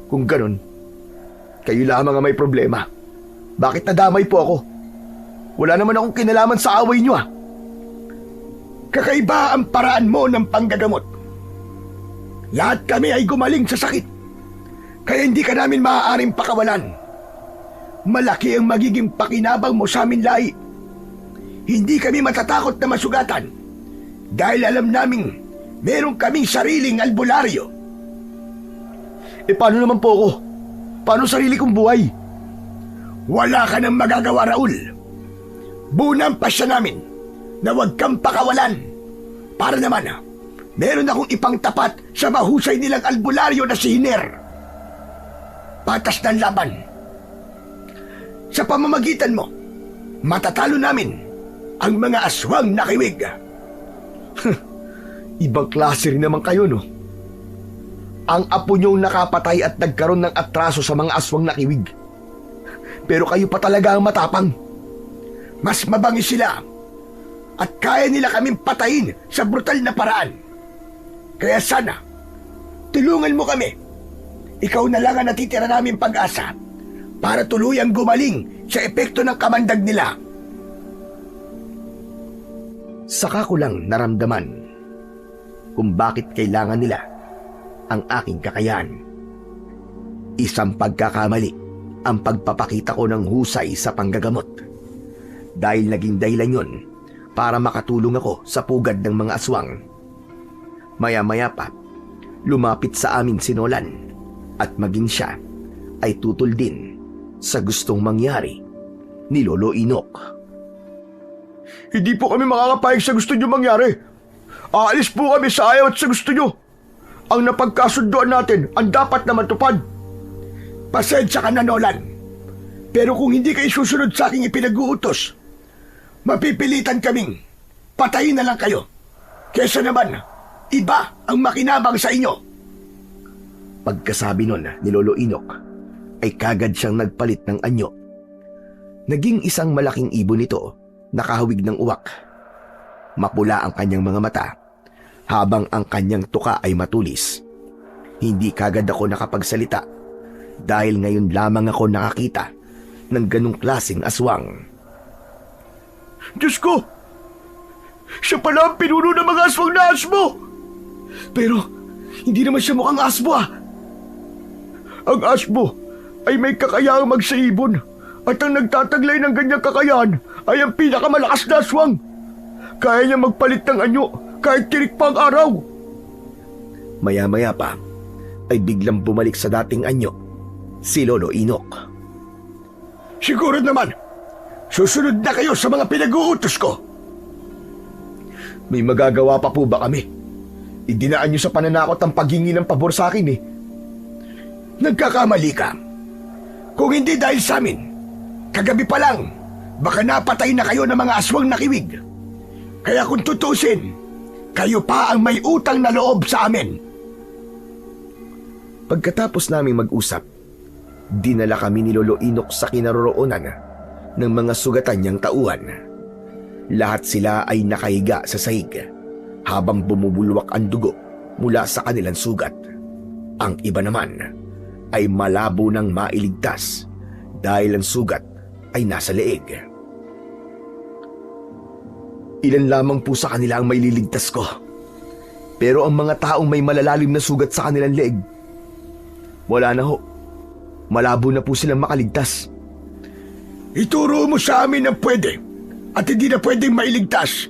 Kung ganon, kayo lamang ang may problema. Bakit nadamay po ako? Wala naman akong kinalaman sa away niyo Kakaiba ang paraan mo ng panggagamot. Lahat kami ay gumaling sa sakit. Kaya hindi ka namin maaaring pakawalan. Malaki ang magiging pakinabang mo sa amin lahi. Hindi kami matatakot na masugatan dahil alam naming meron kaming sariling albularyo. Paano naman po ako? Paano sarili kong buhay? Wala ka nang magagawa, Raul. Bunang pasya namin na huwag kang pakawalan. Para naman, meron akong ipang tapat sa mahusay nilang albularyo na si Hiner. Patas ng laban. Sa pamamagitan mo, matatalo namin ang mga aswang nakiwig. Ibang klase rin naman kayo, no? Ang apo niyong nakapatay at nagkaroon ng atraso sa mga aswang nakiwig. Pero kayo pa talaga ang matapang. Mas mabangis sila at kaya nila kaming patayin sa brutal na paraan. Kaya sana, tulungan mo kami. Ikaw na lang ang natitira naming pag-asa para tuluyang gumaling sa epekto ng kamandag nila. Saka ko lang naramdaman kung bakit kailangan nila ang aking kakayahan. Isang pagkakamali ang pagpapakita ko ng husay sa panggagamot. Dahil naging dahilan yun para makatulong ako sa pugad ng mga aswang. Maya-maya pa, lumapit sa amin si Nolan at maging siya ay tutol din sa gustong mangyari ni Lolo Inok. Hindi po kami makakapayag sa gusto niyo mangyari. Aalis po kami sa ayaw at sa gusto niyo. Ang napagkasunduan natin ang dapat na matupad. Pasensya ka na, Nolan. Pero kung hindi kayo susunod sa aking ipinag-uutos, mapipilitan kaming patayin na lang kayo. Kesa naman, iba ang makinabang sa inyo. Pagkasabi nun ni Lolo Inok, ay kagad siyang nagpalit ng anyo. Naging isang malaking ibon nito, nakahawig ng uwak. Mapula ang kanyang mga mata, habang ang kanyang tuka ay matulis. Hindi kagad ako nakapagsalita dahil ngayon lamang ako nakakita ng ganong klaseng aswang. Diyos ko! Siya pala ang pinuno ng mga aswang na asmo! Pero, hindi naman siya mukhang asmo ah! Ang asmo ay may kakayaang magsaibon at ang nagtataglay ng ganyang kakayahan ay ang pinakamalakas na aswang. Kaya niya magpalit ng anyo kahit tirik pa ang araw. Maya-maya pa ay biglang bumalik sa dating anyo si Lolo Inok. Siguro naman, susunod na kayo sa mga pinag-uutos ko. May magagawa pa po ba kami? Idinaan niyo sa pananakot ang paghingi ng pabor sa akin eh. Nagkakamali ka. Kung hindi dahil sa amin, kagabi pa lang, baka napatay na kayo ng mga aswang na kiwig. Kaya kung tutusin, kayo pa ang may utang na loob sa amin. Pagkatapos naming mag-usap, dinala kami ni Lolo Inok sa kinaroroonan ng mga sugatan niyang tauhan. Lahat sila ay nakahiga sa sahig habang bumubulwak ang dugo mula sa kanilang sugat. Ang iba naman ay malabo nang mailigtas dahil ang sugat ay nasa leeg. Ilan lamang po sa kanila ang maililigtas ko. Pero ang mga taong may malalalim na sugat sa kanilang leeg, wala na ho. Malabo na po silang makaligtas. Ituro mo sa amin ang pwede at hindi na pwedeng mailigtas.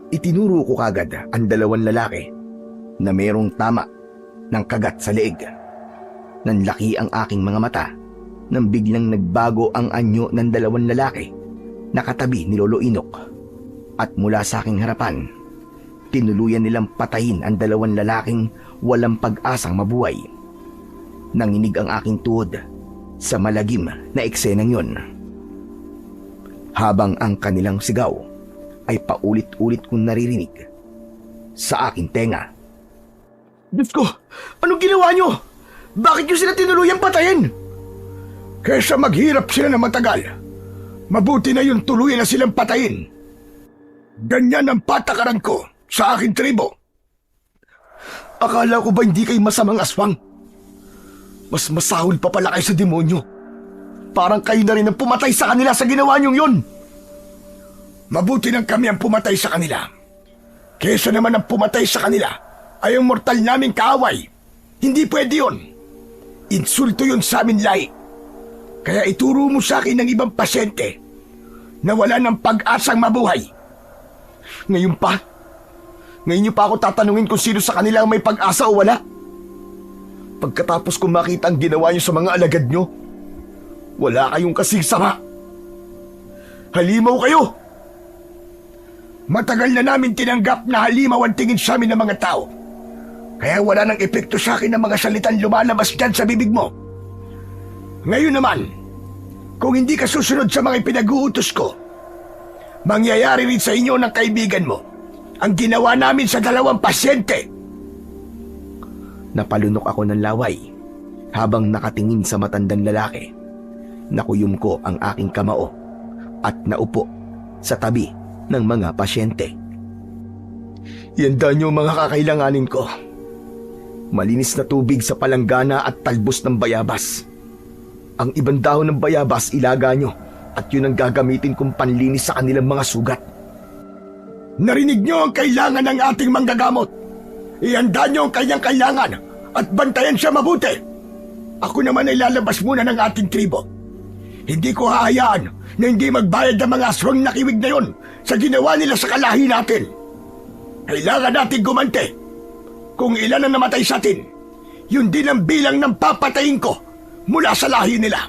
Itinuro ko kagad ang dalawang lalaki na mayroong tama ng kagat sa leeg. Nanlaki ang aking mga mata nang biglang nagbago ang anyo ng dalawang lalaki na katabi ni Lolo Inok. At mula sa aking harapan, tinuluyan nilang patayin ang dalawang lalaking walang pag-asang mabuhay. Nanginig ang aking tuhod sa malagim na eksenang yon. Habang ang kanilang sigaw ay paulit-ulit kong naririnig sa aking tenga. Diyos ko, anong ginawa nyo? Bakit nyo sila tinuluyang patayin? Kesa maghirap sila na matagal, mabuti na yung tuluyan na silang patayin. Ganyan ang patakaran ko sa aking tribo. Akala ko ba hindi kayo masamang aswang? Mas masahol pa pala kayo sa demonyo. Parang kayo na rin ang pumatay sa kanila sa ginawa niyong yun. Mabuti nang kami ang pumatay sa kanila. Kesa naman ang pumatay sa kanila ay ang mortal naming kaaway. Hindi pwede yun. Insulto yun sa amin lahi. Kaya ituro mo sa akin ng ibang pasyente na wala ng pag-asang mabuhay. Ngayon pa? Ngayon niyo pa ako tatanungin kung sino sa kanila ang may pag-asa o wala? Pagkatapos kong makita ang ginawa niyo sa mga alagad niyo, wala kayong kasing sama. Halimaw kayo! Matagal na namin tinanggap na halimaw ang tingin sa amin ng mga tao. Kaya wala nang epekto sa akin ang mga salitang lumalabas dyan sa bibig mo. Ngayon naman, kung hindi ka susunod sa mga pinag-uutos ko, mangyayari rin sa inyo ng kaibigan mo ang ginawa namin sa dalawang pasyente. Napalunok ako ng laway habang nakatingin sa matandang lalaki. Nakuyom ko ang aking kamao at naupo sa tabi ng mga pasyente. Ihanda niyo mga kakailanganin ko. Malinis na tubig sa palanggana at talbos ng bayabas. Ang ibang dahon ng bayabas ilaga niyo at yun ang gagamitin kong panlinis sa kanilang mga sugat. Narinig niyo ang kailangan ng ating manggagamot. Ihanda niyo ang kanyang kailangan at bantayan siya mabuti. Ako naman ay lalabas muna ng ating tribo. Hindi ko hahayaan na hindi magbayad ng mga aswang na kiwig na yon sa ginawa nila sa kalahi natin. Kailangan natin gumante. Kung ilan ang namatay sa atin, yun din ang bilang ng papatayin ko mula sa lahi nila.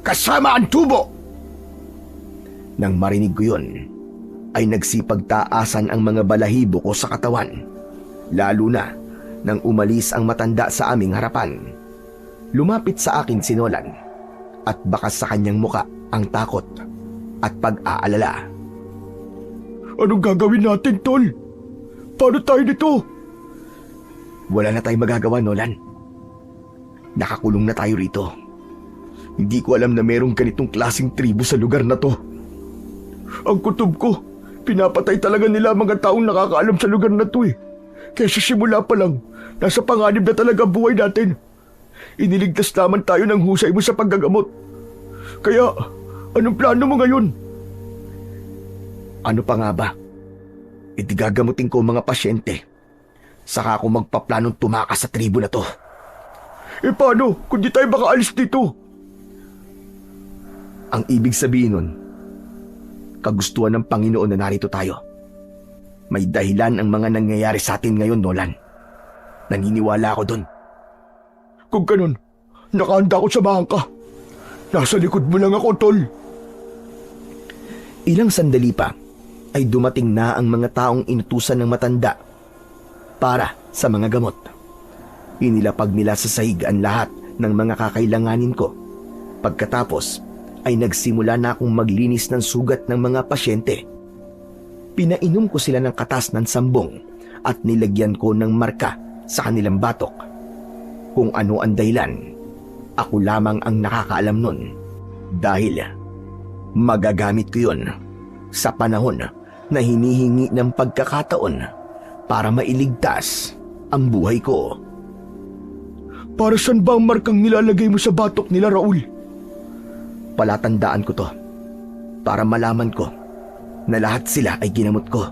Kasama ang tubo. Nang marinig ko yun, ay nagsipagtaasan ang mga balahibo ko sa katawan. Lalo na nang umalis ang matanda sa aming harapan. Lumapit sa akin si Nolan at bakas sa kanyang muka ang takot at pag-aalala. Anong gagawin natin, Tol? Paano tayo nito? Wala na tayong magagawa, Nolan. Nakakulong na tayo rito. Hindi ko alam na merong ganitong klaseng tribo sa lugar na to. Ang kutob ko, pinapatay talaga nila mga taong nakakaalam sa lugar na to eh. Kaya sa simula pa lang, Nasa panganib na talaga ang buhay natin. Iniligtas naman tayo ng husay mo sa paggagamot. Kaya, anong plano mo ngayon? Ano pa nga ba? Gagamutin ko ang mga pasyente. Saka ako magpaplanong tumakas sa tribo na to. Paano kung di tayo makaalis dito? Ang ibig sabihin nun, kagustuhan ng Panginoon na narito tayo. May dahilan ang mga nangyayari sa atin ngayon, Nolan. Naniniwala ako dun. Kung ganun, nakahanda ko samahan ka. Nasa likod mo lang ako, tol. Ilang sandali pa ay dumating na ang mga taong inutusan ng matanda para sa mga gamot. Inilapag nila sa sahig ang lahat ng mga kakailanganin ko. Pagkatapos ay nagsimula na akong maglinis ng sugat ng mga pasyente. Pinainom ko sila ng katas ng sambong at nilagyan ko ng marka sa kanilang batok. Kung ano ang dahilan, ako lamang ang nakakaalam nun. Dahil magagamit ko yun sa panahon na hinihingi ng pagkakataon para mailigtas ang buhay ko. Para saan ba ang markang nilalagay mo sa batok nila, Raul? Palatandaan ko to para malaman ko na lahat sila ay ginamot ko.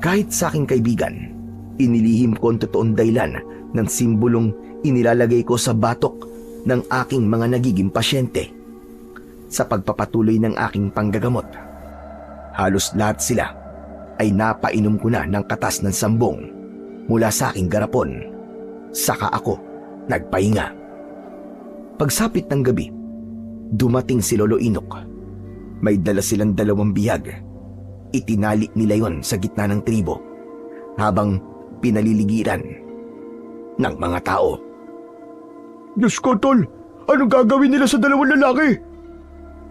Kahit sa aking kaibigan, inilihim ko ang totoong dahilan ng simbolong inilalagay ko sa batok ng aking mga nagiging pasyente sa pagpapatuloy ng aking panggagamot. Halos lahat sila ay napainom ko na ng katas ng sambong mula sa aking garapon. Saka ako nagpahinga. Pagsapit ng gabi, dumating si Lolo Inok. May dala silang 2 bihag. Itinali nila yon sa gitna ng tribo habang pinaliligiran ng mga tao. Diyos ko, tol! Anong gagawin nila sa 2 lalaki?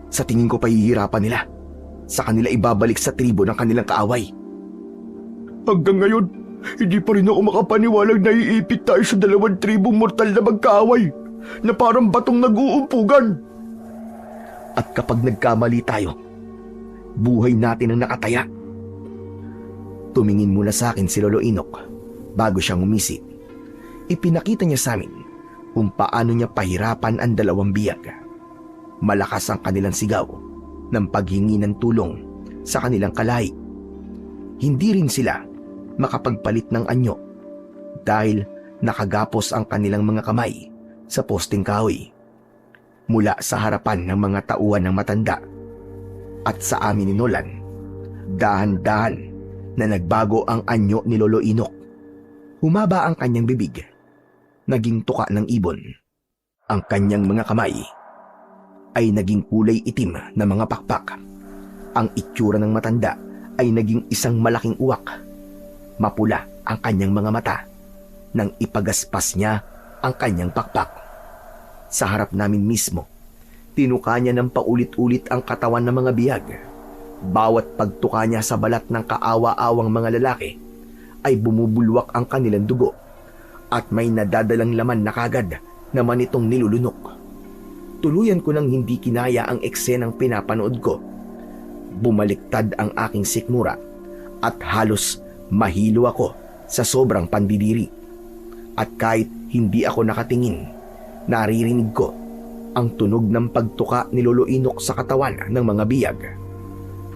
Sa tingin ko pahihirapan nila. Sa kanila ibabalik sa tribo ng kanilang kaaway. Hanggang ngayon, hindi pa rin ako makapaniwalang naiipit tayo sa 2 tribong mortal na magkaaway na parang batong nag-uumpugan. At kapag nagkamali tayo, buhay natin ang nakataya. Tumingin muna sa akin si Lolo Inok bago siyang umisip. Ipinakita niya sa amin kung paano niya pahirapan ang 2 biyag. Malakas ang kanilang sigaw ng paghingi ng tulong sa kanilang kalahi. Hindi rin sila makapagpalit ng anyo dahil nakagapos ang kanilang mga kamay sa posting kahoy. Mula sa harapan ng mga tauhan ng matanda at sa amin ni Nolan, dahan-dahan na nagbago ang anyo ni Lolo Inok. Humaba ang kanyang bibig, naging tuka ng ibon. Ang kanyang mga kamay ay naging kulay itim na mga pakpak. Ang itsura ng matanda ay naging isang malaking uwak. Mapula ang kanyang mga mata nang ipagaspas niya ang kanyang pakpak. Sa harap namin mismo, tinuka niya ng paulit-ulit ang katawan ng mga bihag. Bawat pagtuka niya sa balat ng kaawa-awang mga lalaki ay bumubulwak ang kanilang dugo at may nadadalang laman na kagad naman itong nilulunok. Tuluyan ko nang hindi kinaya ang eksenang pinapanood ko. Bumaliktad ang aking sikmura at halos mahilo ako sa sobrang pandidiri. At kahit hindi ako nakatingin, naririnig ko ang tunog ng pagtuka ni Lolo Inok sa katawan ng mga biyag,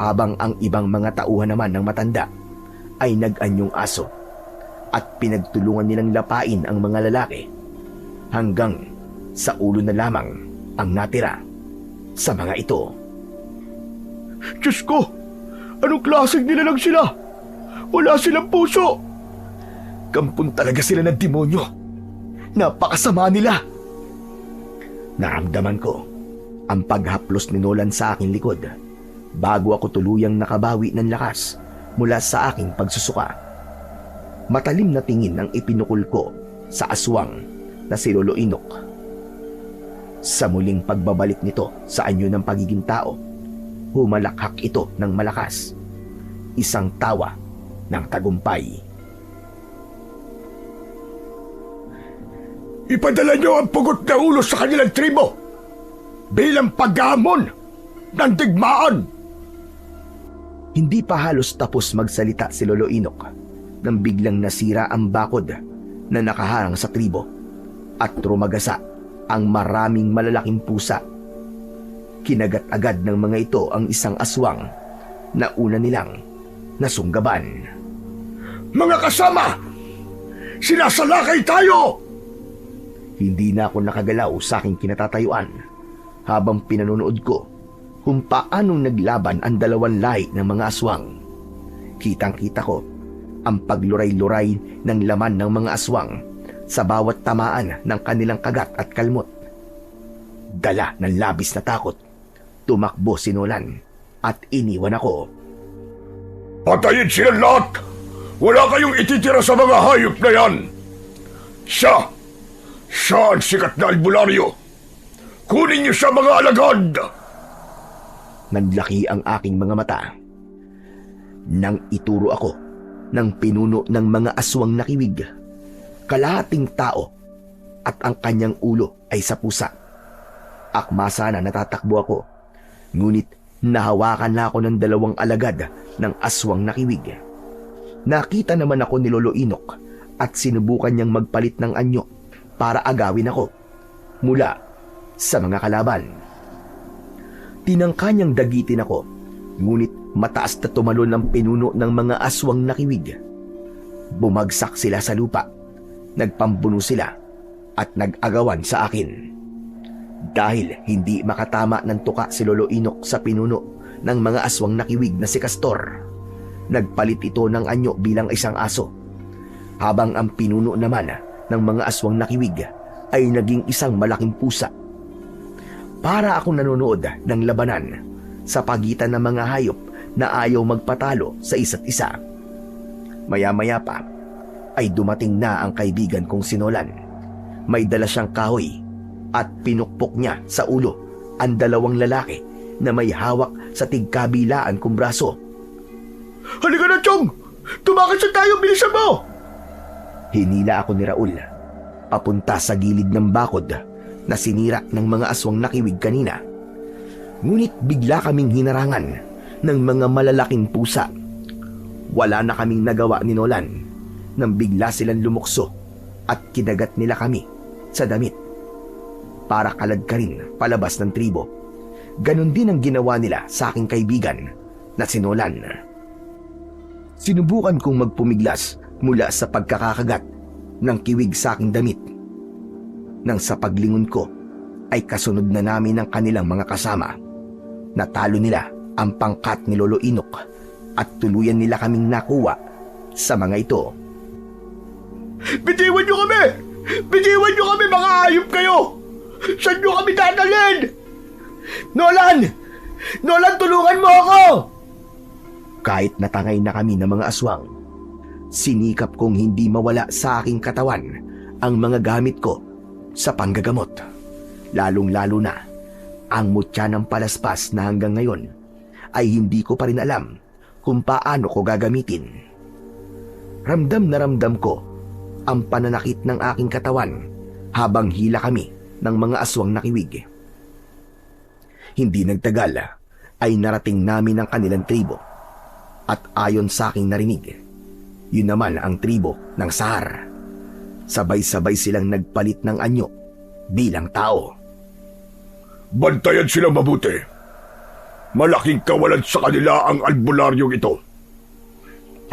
habang ang ibang mga tauhan naman ng matanda ay nag-anyong aso at pinagtulungan nilang lapain ang mga lalaki hanggang sa ulo na lamang ang natira sa mga ito. Diyos ko! Anong klaseng nilalang sila? Wala silang puso! Kampun talaga sila ng demonyo. Napakasama nila. Naramdaman ko ang paghaplos ni Nolan sa aking likod bago ako tuluyang nakabawi ng lakas mula sa aking pagsusuka. Matalim na tingin ang ipinukul ko sa aswang na si Lolo Inok. Sa muling pagbabalik nito sa anyo ng pagiging tao, humalakhak ito ng malakas. Isang tawa ng tagumpay. Ipadala niyo ang pugot na ulo sa kanilang tribo bilang paghamon ng digmaan. Hindi pa halos tapos magsalita si Lolo Inok nang biglang nasira ang bakod na nakaharang sa tribo at rumagasa ang maraming malalaking pusa. Kinagat agad ng mga ito ang isang aswang na una nilang nasunggaban. Mga kasama! Sinasalakay tayo! Hindi na ako nakagalaw sa aking kinatatayuan habang pinanonood ko kung paanong naglaban ang dalawang lahi ng mga aswang. Kitang-kita ko ang pagluray-luray ng laman ng mga aswang sa bawat tamaan ng kanilang kagat at kalmot. Dala ng labis na takot, tumakbo si Nolan at iniwan ako. Patayin silang lahat! Wala kayong ititira sa mga hayop na yan! Siya ang sikat na albularyo! Kunin niyo siya, mga alagad! Nanlaki ang aking mga mata nang ituro ako ng pinuno ng mga aswang na kiwig. Kalahating tao at ang kanyang ulo ay sa pusa. Akma sana natatakbo ako, ngunit nahawakan na ako ng dalawang alagad ng aswang na kiwig. Nakita naman ako ni Lolo Inok at sinubukan niyang magpalit ng anyo para agawin ako mula sa mga kalaban. Tinangka niyang dagitin ako, ngunit mataas na tumalon ang pinuno ng mga aswang na kiwig. Bumagsak sila sa lupa, nagpambuno sila at nag-agawan sa akin. Dahil hindi makatama ng tuka si Lolo Inok sa pinuno ng mga aswang na kiwig na si Castor, nagpalit ito ng anyo bilang isang aso, habang ang pinuno naman ng mga aswang na kiwig ay naging isang malaking pusa. Para akong nanonood ng labanan sa pagitan ng mga hayop na ayaw magpatalo sa isa't isa. Maya-maya pa ay dumating na ang kaibigan kong si Nolan. May dala siyang kahoy at pinukpok niya sa ulo ang dalawang lalaki na may hawak sa tigkabilaan kong braso. Halika na, Chong! Tumakas na tayo! Bilisan mo! Hinila ako ni Raul papunta sa gilid ng bakod na sinira ng mga aswang nakiwig kanina. Ngunit bigla kaming hinarangan ng mga malalaking pusa. Wala na kaming nagawa ni Nolan nang bigla silang lumukso at kinagat nila kami sa damit para kaladkarin palabas ng tribo. Ganon din ang ginawa nila sa aking kaibigan na si Nolan. Sinubukan kong magpumiglas mula sa pagkakakagat ng kiwig sa aking damit. Nang sa paglingon ko ay kasunod na namin ng kanilang mga kasama. Natalo nila ang pangkat ni Lolo Inok at tuluyan nila kaming nakuha sa mga ito. Bitiwan niyo kami! Bitiwan niyo kami, mga hayop kayo! Saan niyo kami dadalhin? Nolan! Nolan, tulungan mo ako! Kahit natangay na kami ng mga aswang, sinikap kong hindi mawala sa aking katawan ang mga gamit ko sa panggagamot. Lalong-lalo na ang mutya ng palaspas na hanggang ngayon ay hindi ko pa rin alam kung paano ko gagamitin. Ramdam na ramdam ko ang pananakit ng aking katawan habang hila kami ng mga aswang na kiwig. Hindi nagtagal ay narating namin ang kanilang tribo. At ayon sa aking narinig, yun naman ang tribo ng Sahar. Sabay-sabay silang nagpalit ng anyo bilang tao. Bantayan silang mabuti. Malaking kawalan sa kanila ang albularyong ito.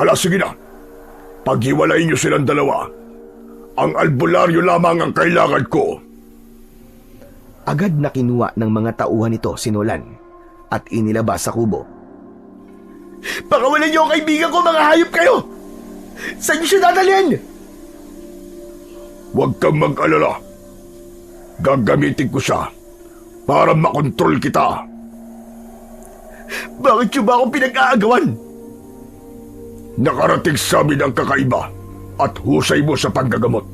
Hala, sige na. Paghiwalayin niyo silang dalawa. Ang albularyo lamang ang kailangan ko. Agad na kinuha ng mga tauhan nito si Nolan at inilabas sa kubo. Pakawalan niyo ang kaibigan ko, mga hayop kayo! Saan niyo siya dadalhin? Huwag kang mag-alala. Gagamitin ko siya para makontrol kita. Bakit niyo ba akong pinag-aagawan? Nakarating sa amin ang kakaiba at husay mo sa panggagamot.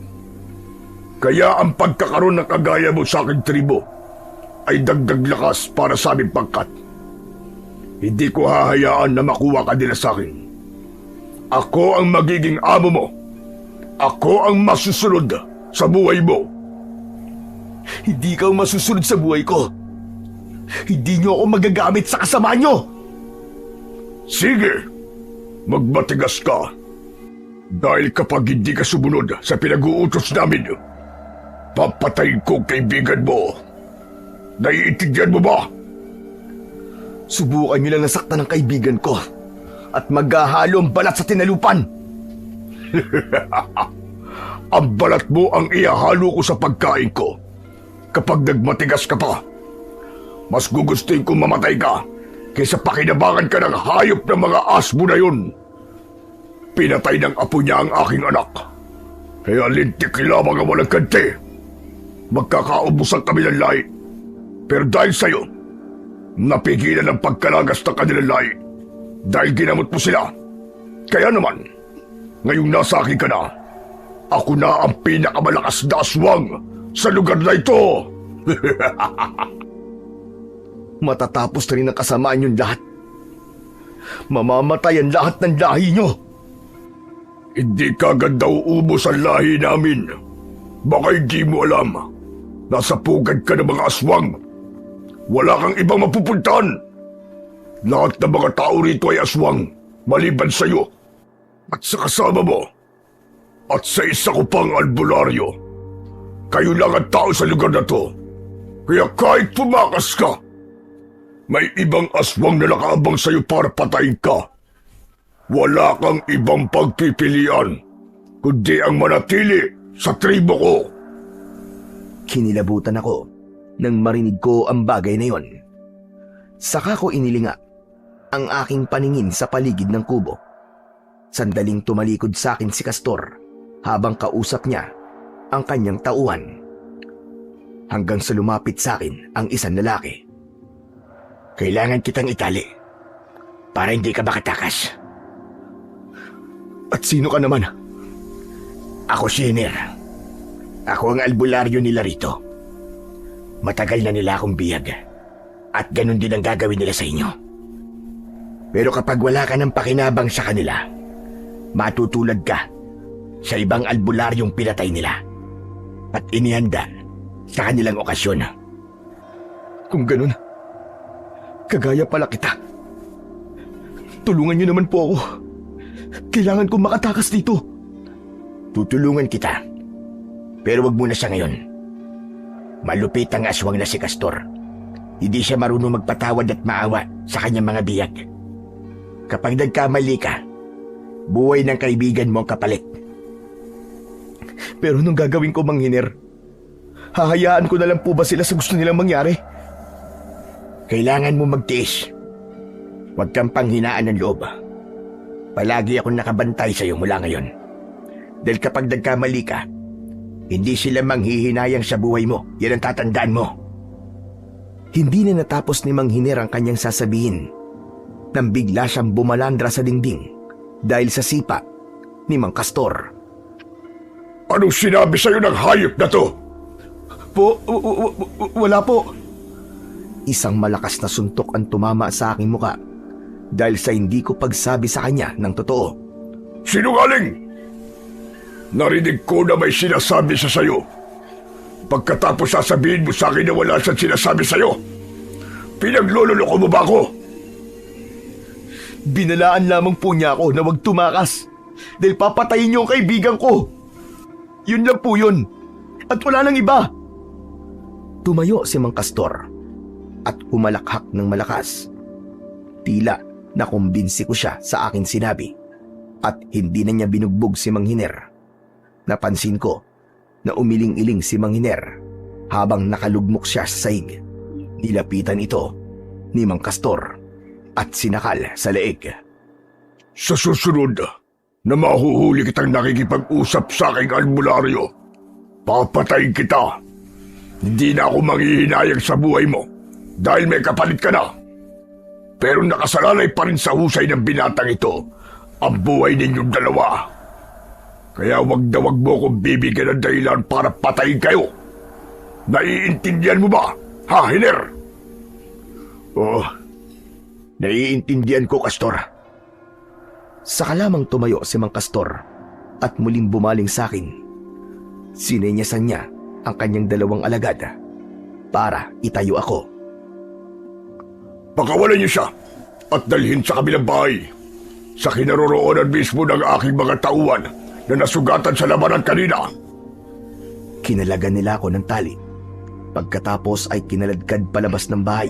Kaya ang pagkakaroon ng kagaya mo sa aking tribo ay dagdag lakas para sa aming pangkat. Hindi ko hahayaan na makuha ka nila sa akin. Ako ang magiging amo mo. Ako ang masusunod sa buhay mo. Hindi ka masusunod sa buhay ko. Hindi niyo ako magagamit sa kasama niyo. Sige, magmatigas ka. Dahil kapag hindi ka sumunod sa pinag-uutos namin, papatayin ko ang kaibigan mo. Naiintindihan mo ba? Subukan niyo lang nasaktan ng kaibigan ko at maghahalo ang balat sa tinalupan. Ang balat mo ang ihahalo ko sa pagkain ko. Kapag nagmatigas ka pa, mas gugustuhin kong mamatay ka kaysa pakinabangan ka ng hayop ng mga asmo na yun. Pinatay ng apo niya ang aking anak. Kaya lintik lamang ang walang kante. Magkakaubusan kami ng lahi. Pero dahil sa'yo, napigilan ang pagkalagas ng kanilang lahi. Dahil ginamot mo sila. Kaya naman, ngayong nasa akin ka na, ako na ang pinakamalakas na aswang sa lugar na ito. Matatapos na rin ang kasamaan yung lahat. Mamamatay ang lahat ng lahi nyo. Hindi kagad daw ubos ang lahi namin. Baka hindi mo alam. Nasa pugad ka ng mga aswang. Wala kang ibang mapupuntahan. Lahat ng mga tao rito ay aswang, maliban sa'yo. At sa kasama mo. At sa isa ko pang albularyo. Kayo lang ang tao sa lugar na to. Kaya kahit tumakas ka, may ibang aswang na nakaabang sa'yo para patayin ka. Wala kang ibang pagpipilian, kundi ang manatili sa tribo ko. Kinilabutan ako nang marinig ko ang bagay na yon. Saka ko inilinga ang aking paningin sa paligid ng kubo. Sandaling tumalikod sa akin si Castor habang kausap niya ang kanyang tauhan. Hanggang sa lumapit sa akin ang isang lalaki. Kailangan kitang itali para hindi ka makatakas. At sino ka naman? Ako si Hiner. Ako ang albularyo nila rito. Matagal na nila akong biyag. At ganun din ang gagawin nila sa inyo. Pero kapag wala ka ng pakinabang sa kanila, matutulad ka sa ibang albularyong pinatay nila at inihanda sa kanilang okasyon. Kung ganun, kagaya pala kita. Tulungan niyo naman po ako. Kailangan kong makatakas dito. Tutulungan kita. Pero wag muna sa ngayon. Malupit ang aswang na si Castor. Hindi siya marunong magpatawad at maawa sa kanyang mga biyag. Kapag nagkamali ka, buhay ng kaibigan mo ang kapalit. Pero nung gagawin ko, Mang Hiner, hahayaan ko na lang po ba sila sa gusto nilang mangyari? Kailangan mo magtiis. Huwag kang panghinaan ng loob. Palagi akong nakabantay sa iyo mula ngayon. Dahil kapag nagkamali ka, hindi sila manghihinayang sa buhay mo. Yan ang tatandaan mo. Hindi na natapos ni Mang Hiner ang kanyang sasabihin nang bigla siyang bumalandra sa dingding dahil sa sipa ni Mang Castor. Anong sinabi sa'yo ng hayop na to? Wala po. Isang malakas na suntok ang tumama sa aking muka dahil sa hindi ko pagsabi sa kanya ng totoo. Sinungaling! Narinig ko na may sinasabi sa sayo. Pagkatapos sasabihin mo sa akin na wala siyang sinasabi sa'yo. Pinaglololoko mo ba ako? Binalaan lamang po niya ako na wag tumakas dahil papatayin niyo ang kaibigan ko. Yun lang po yun. At wala nang iba. Tumayo si Mang Castor at umalakhak ng malakas. Tila nakumbinsi ko siya sa aking sinabi at hindi na niya binugbog si Mang Hiner. Napansin ko na umiling-iling si Mang Hiner habang nakalugmok siya sa saig. Nilapitan ito ni Mang Castor at sinakal sa leeg. Sa susunod na mahuhuli kitang nakikipag-usap sa aking albularyo, papatayin kita. Hindi na ako manghihinayang sa buhay mo dahil may kapalit ka na. Pero nakasalalay pa rin sa husay ng binatang ito ang buhay ninyong dalawa. Kaya wag na wag mo kong bibigyan ng dahilan para patayin kayo. Naiintindihan mo ba, ha, Hiner? Oh, naiintindihan ko, Castor. Saka lamang tumayo si Mang Castor at muling bumaling sa akin. Sinenyasan niya ang kanyang dalawang alagad para itayo ako. Pakawalan niyo siya at dalhin sa kabilang bahay. Sa kinaroroonan mismo ng aking mga tauhan na nasugatan sa labanan kanina. Kinalagan nila ako ng tali. Pagkatapos ay kinaladkad palabas ng bahay.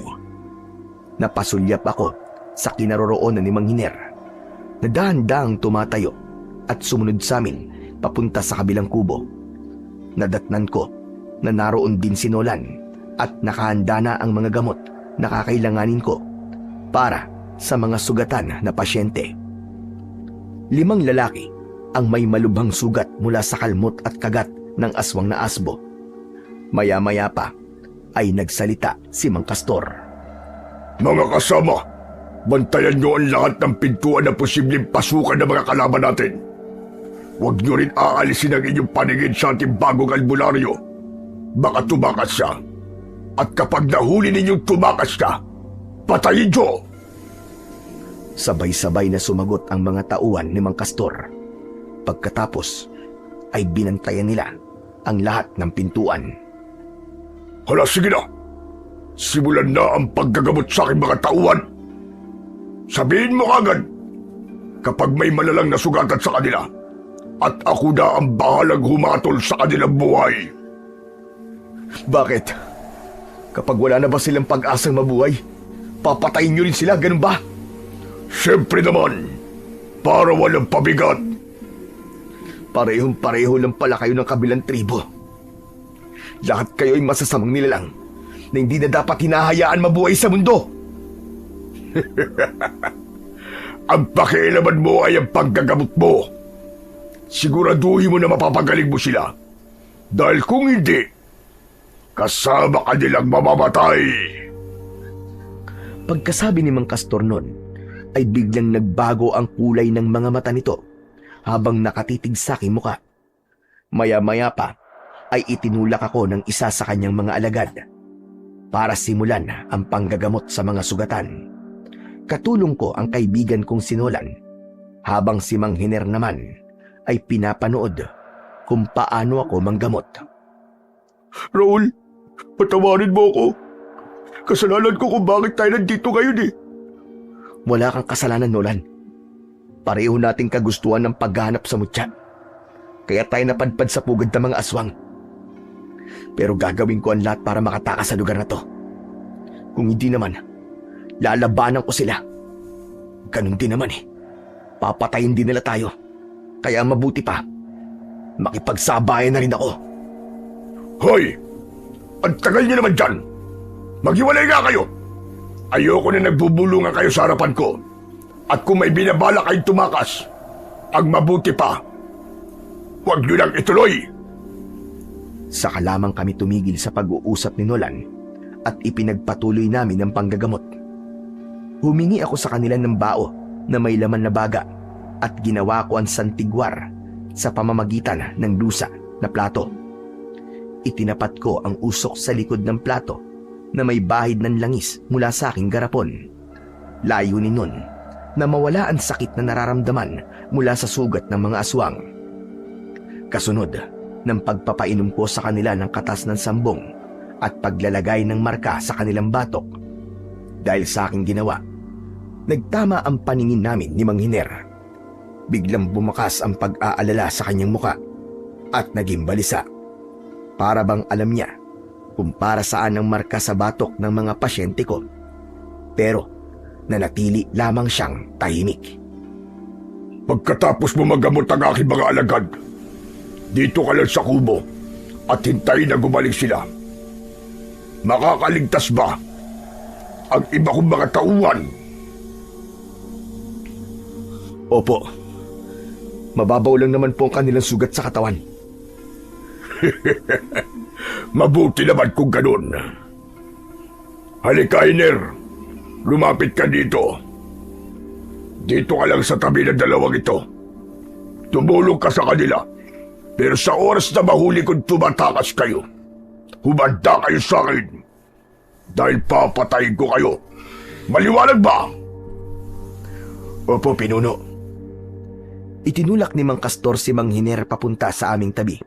Napasulyap ako sa kinaroroonan ni Mang Hiner na dahan-dahang tumatayo at sumunod sa amin papunta sa kabilang kubo. Nadatnan ko na naroon din si Nolan at nakahanda na ang mga gamot na kakailanganin ko para sa mga sugatan na pasyente. 5 lalaki ang may malubhang sugat mula sa kalmot at kagat ng aswang na asbo. Maya-maya pa ay nagsalita si Mang Castor. Mga kasama, bantayan nyo ang lahat ng pintuan na posibleng pasukan ng mga kalaban natin. Huwag nyo rin aalisin ang inyong paningin sa ating bagong albularyo. Baka tumakas siya. At kapag nahuli ninyong tumakas ka, patayin nyo! Sabay-sabay na sumagot ang mga tauhan ni Mang Castor. Pagkatapos ay binantayan nila ang lahat ng pintuan. Hala, sige na! Simulan na ang paggagamot sa aking mga tauhan! Sabihin mo agad kapag may malalang nasugatan sa kanila at ako na ang bahalang humatol sa kanilang buhay. Bakit? Kapag wala na ba silang pag-asang mabuhay, papatayin nyo rin sila, ganun ba? Siyempre naman, para walang pabigat. Parehong-pareho lang pala kayo ng kabilang tribo. Lahat kayo ay masasamang nilalang na hindi na dapat hinahayaan mabuhay sa mundo. Ang pakialaman mo ay ang paggagamot mo. Siguraduhin mo na mapapagaling mo sila. Dahil kung hindi, kasama ka nilang mamamatay. Pagkasabi ni Mang Castor nun, ay biglang nagbago ang kulay ng mga mata nito habang nakatitig sa aking muka. Maya-maya pa ay itinulak ako ng isa sa kanyang mga alagad para simulan ang panggagamot sa mga sugatan. Katulong ko ang kaibigan kong si Nolan, habang si Mang Hiner naman ay pinapanood kung paano ako manggamot. Raul, patawarin mo ako. Kasalanan ko kung bakit tayo nandito ngayon eh. Wala kang kasalanan, Nolan. Pareho nating kagustuhan ng paghahanap sa mutya. Kaya tayo napadpad sa pugad ng mga aswang. Pero gagawin ko ang lahat para makatakas sa lugar na to. Kung hindi naman, lalabanan ko sila. Ganun din naman eh. Papatayin din nila tayo. Kaya mabuti pa, makipagsabayan na rin ako. Hoy! Ang tagal niyo naman dyan! Maghiwalay nga kayo! Ayoko na nagbubulungan kayo sa harapan ko. At kung may binabala kayong tumakas, ang mabuti pa, huwag niyo lang ituloy! Saka lamang kami tumigil sa pag-uusap ni Nolan at ipinagpatuloy namin ang panggagamot. Humingi ako sa kanila ng bao na may laman na baga at ginawa ko ang santigwar sa pamamagitan ng lusa na plato. Itinapat ko ang usok sa likod ng plato na may bahid ng langis mula sa aking garapon. Layunin nun na mawala ang sakit na nararamdaman mula sa sugat ng mga aswang. Kasunod ng pagpapainom ko sa kanila ng katas ng sambong at paglalagay ng marka sa kanilang batok. Dahil sa aking ginawa, nagtama ang paningin namin ni Mang Hiner. Biglang bumakas ang pag-aalala sa kanyang muka at naging balisa. Para bang alam niya kung para saan ang marka sa batok ng mga pasyente ko. Pero nanatili lamang siyang tahimik. Pagkatapos mo magamot ang aking mga alagad, dito ka lang sa kubo at hintayin na gumalik sila. Makakaligtas ba ang iba kong mga tauhan? Opo. Mababaw lang naman po ang kanilang sugat sa katawan. Mabuti naman kung ganun. Halika, Hiner. Lumapit ka dito. Dito ka lang sa tabi ng dalawang ito. Tumulong ka sa kanila. Pero sa oras na mahuli kong tumatakas kayo, humanda kayo sa akin. Dahil papatayin ko kayo. Maliwanag ba? Opo, Pinuno. Itinulak ni Mang Castor si Mang Hiner papunta sa aming tabi.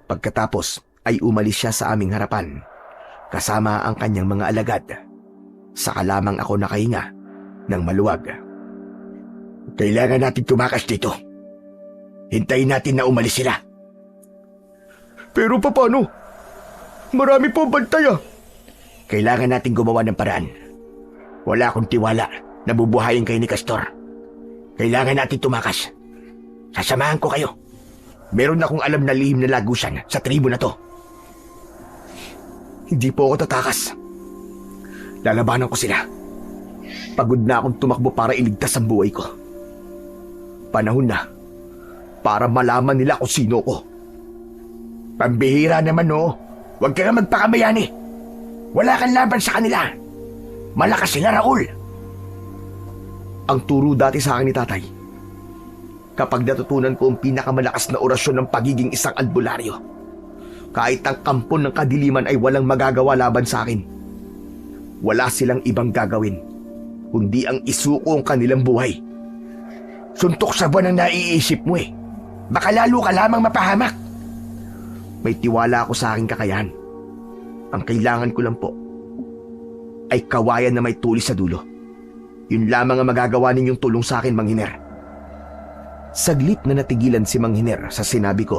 Pagkatapos ay umalis siya sa aming harapan, kasama ang kanyang mga alagad. Saka lamang ako nakahinga ng maluwag. Kailangan natin tumakas dito. Hintayin natin na umalis sila. Pero paano? Marami po bantay ah. Kailangan natin gumawa ng paraan. Wala akong tiwala na bubuhayin kayo ni Castor. Kailangan natin tumakas. Sasamahan ko kayo. Meron akong alam na lihim na lagusan sa tribo na to. Hindi po ako tatakas. Lalabanan ko sila. Pagod na akong tumakbo para iligtas ang buhay ko. Panahon na para malaman nila kung sino ko. Pambihira naman no. Huwag ka nga magpakamayani. Wala kang laban sa kanila. Malakas sila, Raul. Ang turo dati sa akin ni tatay. Kapag natutunan ko ang pinakamalakas na orasyon ng pagiging isang albularyo, kahit ang kampon ng kadiliman ay walang magagawa laban sa akin. Wala silang ibang gagawin, kundi ang isuko ang kanilang buhay. Suntok sa buwan ang naiisip mo eh. Baka lalo ka lamang mapahamak. May tiwala ako sa aking kakayahan. Ang kailangan ko lang po ay kawayan na may tulis sa dulo. Yun lamang ang magagawa ninyong tulong sa akin, Mang Hiner. Saglit na natigilan si Mang Hiner sa sinabi ko.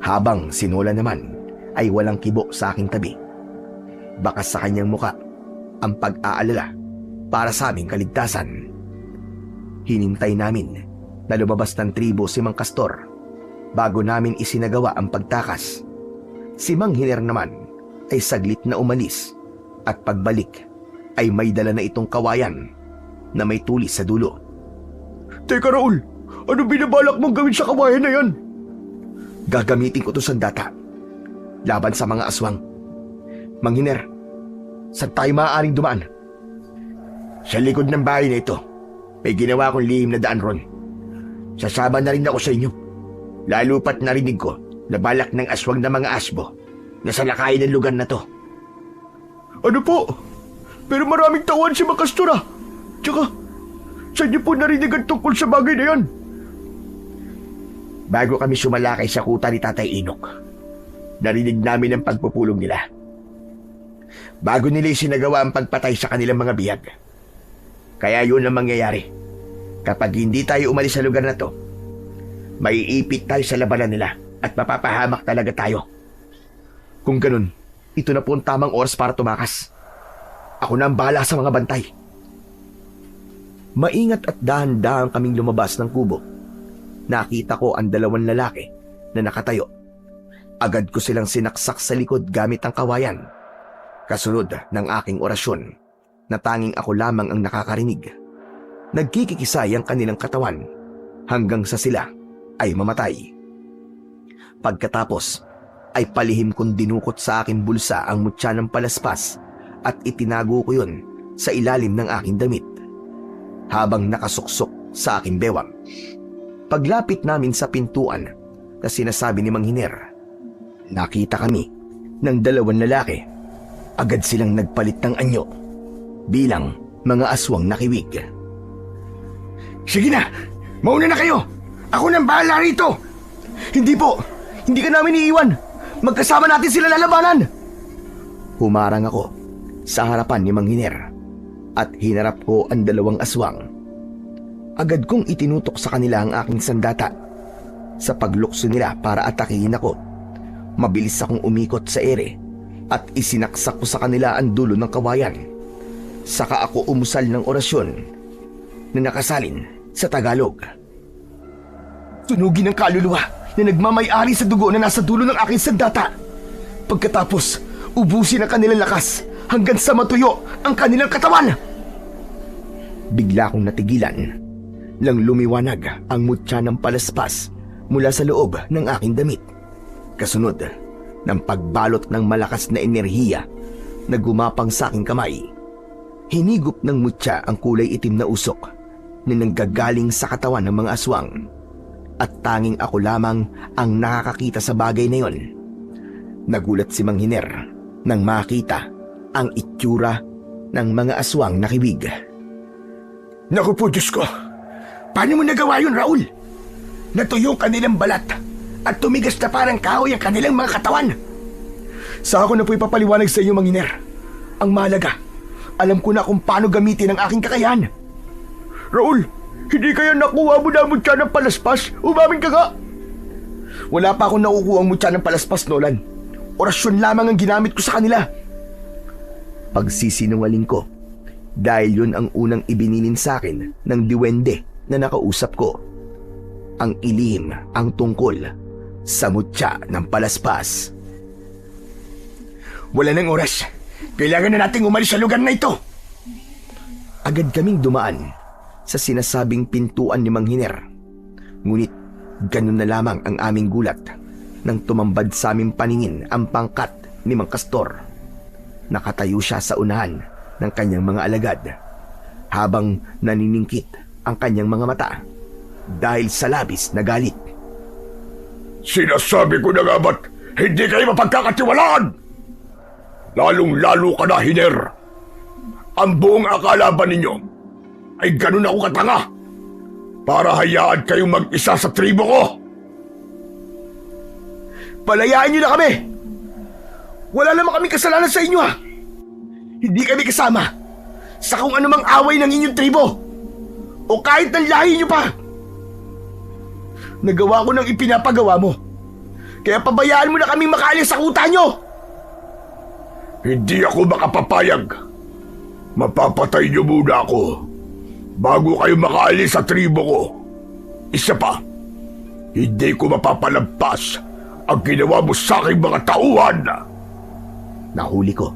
Habang si Nola naman ay walang kibo sa aking tabi. Baka sa kanyang muka ang pag-aalala para sa aming kaligtasan. Hinintay namin na lumabas ng tribo si Mang Castor bago namin isinagawa ang pagtakas. Si Mang Hiner naman ay saglit na umalis at pagbalik ay may dala na itong kawayan na may tulis sa dulo. Teka Raul, ano binabalak mong gawin sa kawayan na yan? Gagamitin ko to sandata laban sa mga aswang. Mang Hiner, saan tayo maaaring dumaan? Sa likod ng bahay na ito, may ginawa kong lihim na daan ron. Sasama na rin ako sa inyo. Lalo pat narinig ko na balak ng aswang na mga asbo na salakayin ng lugar na to. Ano po? Pero maraming tawan si Mang Castor ah. Tsaka, saan niyo po narinig ang tungkol sa bagay na yan? Bago kami sumalakay sa kuta ni Tatay Inok, narinig namin ang pagpupulong nila. Bago nila isinagawa ang pagpatay sa kanilang mga bihag. Kaya yun ang mangyayari. Kapag hindi tayo umalis sa lugar na to, maiipit tayo sa labanan nila at mapapahamak talaga tayo. Kung ganun, ito na po ang tamang oras para tumakas. Ako na ang bahala sa mga bantay. Maingat at dahan-dahan kaming lumabas ng kubo. Nakita ko ang dalawang lalaki na nakatayo. Agad ko silang sinaksak sa likod gamit ang kawayan. Kasunod ng aking orasyon na tanging ako lamang ang nakakarinig. Nagkikikisay ang kanilang katawan hanggang sa sila ay mamatay. Pagkatapos ay palihim kong dinukot sa aking bulsa ang mutya ng palaspas at itinago ko yun sa ilalim ng aking damit habang nakasuksok sa aking bewang. Paglapit namin sa pintuan na sinasabi ni Mang Hiner, nakita kami ng dalawang lalaki. Agad silang nagpalit ng anyo bilang mga aswang nakiwig. Sige na! Mauna na kayo! Ako nang bahala rito! Hindi po! Hindi ka namin iiwan! Magkasama natin sila lalabanan! Humarang ako sa harapan ni Mang Hiner at hinarap ko ang dalawang aswang. Agad kong itinutok sa kanila ang aking sandata. Sa paglukso nila para atakihin ako, mabilis akong umikot sa ere at isinaksak ko sa kanila ang dulo ng kawayan. Saka ako umusal ng orasyon na nakasalin sa Tagalog. Tunugin ang kaluluwa na nagmamay-ari sa dugo na nasa dulo ng aking sandata. Pagkatapos, ubusin ang kanilang lakas hanggang sa matuyo ang kanilang katawan. Bigla akong natigilan nang lumiwanag ang mutya ng palaspas mula sa loob ng aking damit. Kasunod ng pagbalot ng malakas na enerhiya na gumapang sa aking kamay. Hinigop ng mutya ang kulay itim na usok na nanggagaling sa katawan ng mga aswang. At tanging ako lamang ang nakakakita sa bagay na yon. Nagulat si Mang Hiner nang makita ang itsura ng mga aswang na kiwig. Naku po, Diyos ko! Paano mo nagawa yun, Raul? Natuyo ang kanilang balat at tumigas na parang kahoy ang kanilang mga katawan. Sa ako na po ipapaliwanag sa inyo, Mang Hiner. Ang mahalaga, alam ko na kung paano gamitin ang aking kakayahan. Raul, Hindi kaya nakuha mo na ang mutya ng palaspas? Umamin ka nga! Wala pa akong nakukuha ang mutya ng palaspas, Nolan. Orasyon lamang ang ginamit ko sa kanila. Pagsisinungaling ko dahil yun ang unang ibinilin sa akin ng diwende na nakausap ko. Ang ilihim ang tungkol sa mutya ng palaspas. Wala nang oras. Kailangan na nating umalis sa lugar na ito. Agad kaming dumaan sa sinasabing pintuan ni Mang Hiner. Ngunit ganun na lamang ang aming gulat nang tumambad sa aming paningin ang pangkat ni Mang Castor. Nakatayo siya sa unahan ng kanyang mga alagad habang naniningkit ang kanyang mga mata dahil sa labis na galit. Sinasabi ko na nga ba't hindi kayo mapagkakatiwalaan? Lalong-lalo ka na, Hiner. Ang buong akala ba ninyo ay ganun ako katanga para hayaan kayong mag-isa sa tribo ko? Palayaan niyo na kami! Wala naman kami kasalanan sa inyo, ha? Hindi kami kasama sa kung anumang away ng inyong tribo o kahit ng lahi niyo pa. Nagawa ko ng ipinapagawa mo, kaya pabayaan mo na kaming makaalis sa kuta niyo. Hindi ako makapapayag. Mapapatay niyo muna ako bago kayo makaalis sa tribo ko. Isa pa, hindi ko mapapalampas ang ginawa mo sa aking mga tauhan. Nahuli ko